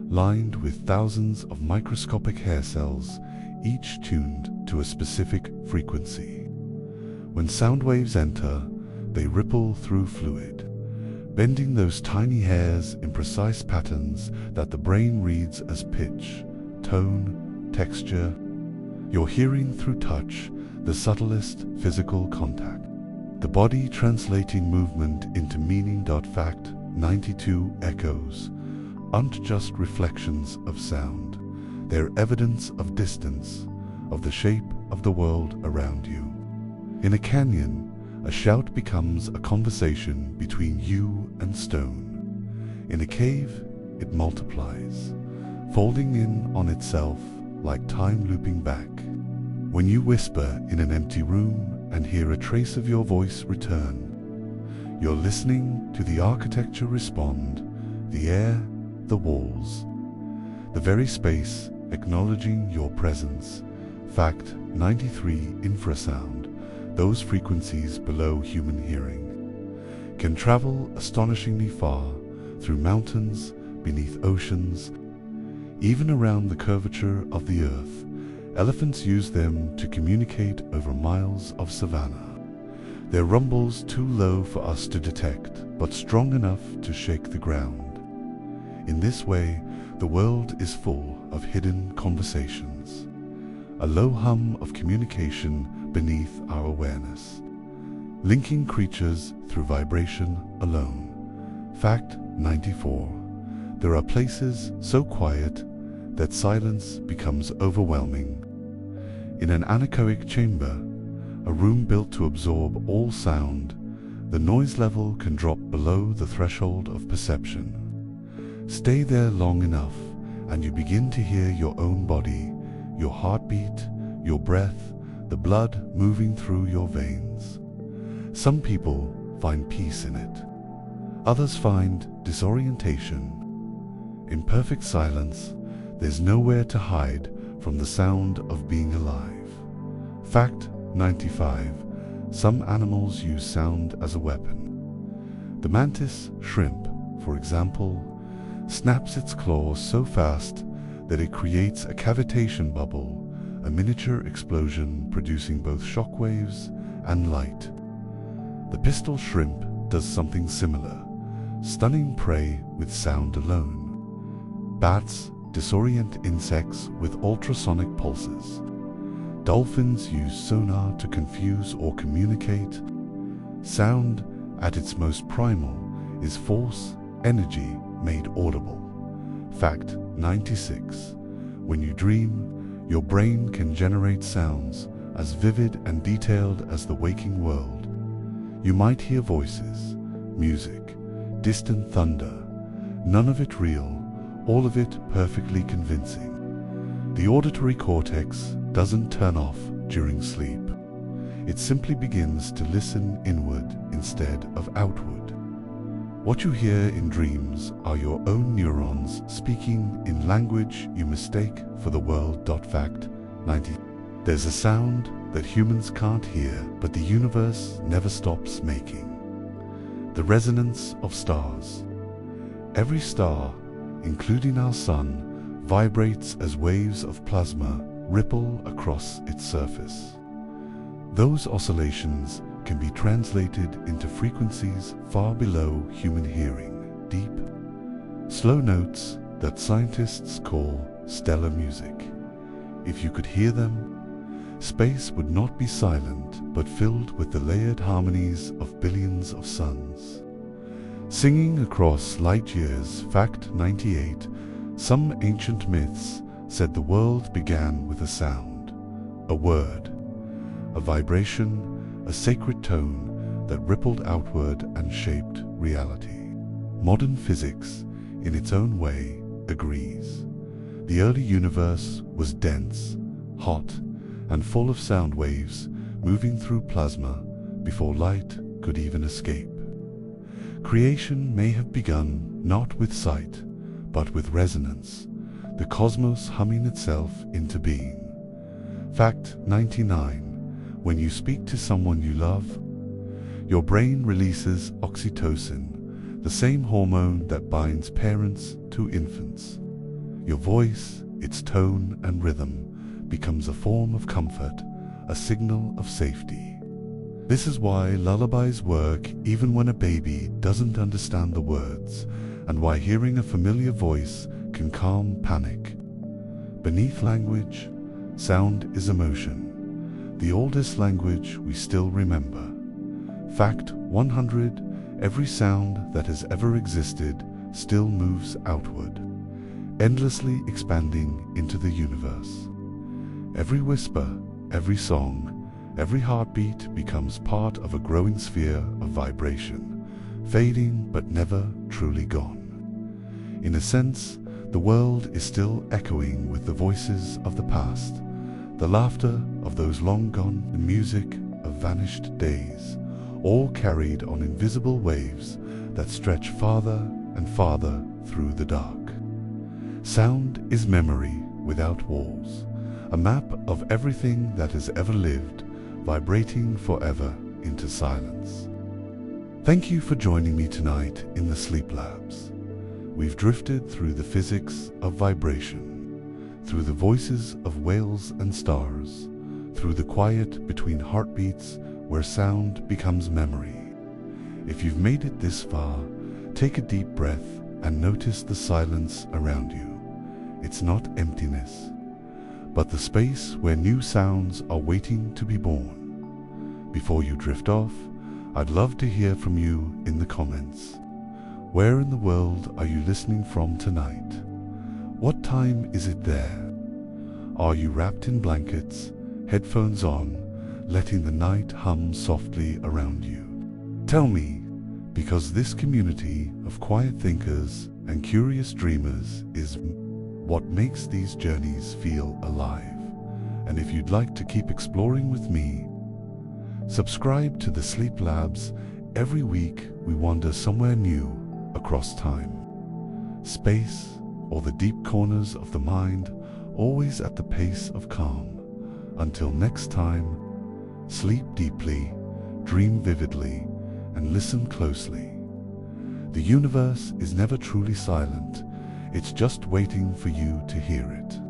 A: lined with thousands of microscopic hair cells, each tuned to a specific frequency. When sound waves enter, they ripple through fluid, bending those tiny hairs in precise patterns that the brain reads as pitch, tone, texture. You're hearing through touch, the subtlest physical contact. The body translating movement into meaning. Fact 92. Echoes aren't just reflections of sound. They're evidence of distance, of the shape of the world around you. In a canyon, a shout becomes a conversation between you and stone. In a cave, it multiplies, folding in on itself like time looping back. When you whisper in an empty room and hear a trace of your voice return, you're listening to the architecture respond, the air, the walls, the very space acknowledging your presence. Fact 93. Infrasound, those frequencies below human hearing, can travel astonishingly far, through mountains, beneath oceans, even around the curvature of the earth. Elephants use them to communicate over miles of savanna. Their rumbles too low for us to detect, but strong enough to shake the ground. In this way, the world is full of hidden conversations, a low hum of communication beneath our awareness, linking creatures through vibration alone. Fact 94. There are places so quiet that silence becomes overwhelming. In an anechoic chamber, a room built to absorb all sound, the noise level can drop below the threshold of perception. Stay there long enough, and you begin to hear your own body, your heartbeat, your breath, the blood moving through your veins. Some people find peace in it. Others find disorientation. In perfect silence, there's nowhere to hide from the sound of being alive. Fact 95. Some animals use sound as a weapon. The mantis shrimp, for example, snaps its claws so fast that it creates a cavitation bubble, a miniature explosion producing both shock waves and light. The pistol shrimp does something similar, stunning prey with sound alone. Bats disorient insects with ultrasonic pulses. Dolphins use sonar to confuse or communicate. Sound, at its most primal, is force, energy made audible. Fact 96. When you dream, your brain can generate sounds as vivid and detailed as the waking world. You might hear voices, music, distant thunder, none of it real, all of it perfectly convincing. The auditory cortex doesn't turn off during sleep. It simply begins to listen inward instead of outward. What you hear in dreams are your own neurons speaking in language you mistake for the world. Fact 90. There's a sound that humans can't hear, but the universe never stops making. The resonance of stars. Every star, including our sun, vibrates as waves of plasma ripple across its surface. Those oscillations can be translated into frequencies far below human hearing, deep, slow notes that scientists call stellar music. If you could hear them, space would not be silent, but filled with the layered harmonies of billions of suns. Singing across light years, fact 98, some ancient myths said the world began with a sound, a word, a vibration, a sacred tone that rippled outward and shaped reality. Modern physics, in its own way, agrees. The early universe was dense, hot, and full of sound waves moving through plasma before light could even escape. Creation may have begun not with sight, but with resonance, the cosmos humming itself into being. Fact 99. When you speak to someone you love, your brain releases oxytocin, the same hormone that binds parents to infants. Your voice, its tone and rhythm, becomes a form of comfort, a signal of safety. This is why lullabies work even when a baby doesn't understand the words, and why hearing a familiar voice can calm panic. Beneath language, sound is emotion, the oldest language we still remember. Fact 100. Every sound that has ever existed still moves outward, endlessly expanding into the universe. Every whisper, every song, every heartbeat becomes part of a growing sphere of vibration, fading but never truly gone. In a sense, the world is still echoing with the voices of the past, the laughter of those long gone, the music of vanished days, all carried on invisible waves that stretch farther and farther through the dark. Sound is memory without walls, a map of everything that has ever lived, vibrating forever into silence. Thank you for joining me tonight in the Sleep Labs. We've drifted through the physics of vibration, through the voices of whales and stars, through the quiet between heartbeats where sound becomes memory. If you've made it this far, take a deep breath and notice the silence around you. It's not emptiness, but the space where new sounds are waiting to be born. Before you drift off, I'd love to hear from you in the comments. Where in the world are you listening from tonight? What time is it there? Are you wrapped in blankets, headphones on, letting the night hum softly around you? Tell me, because this community of quiet thinkers and curious dreamers is what makes these journeys feel alive. And if you'd like to keep exploring with me, subscribe to the Sleep Labs. Every week we wander somewhere new across time, space, or the deep corners of the mind, always at the pace of calm. Until next time, sleep deeply, dream vividly, and listen closely. The universe is never truly silent. It's just waiting for you to hear it.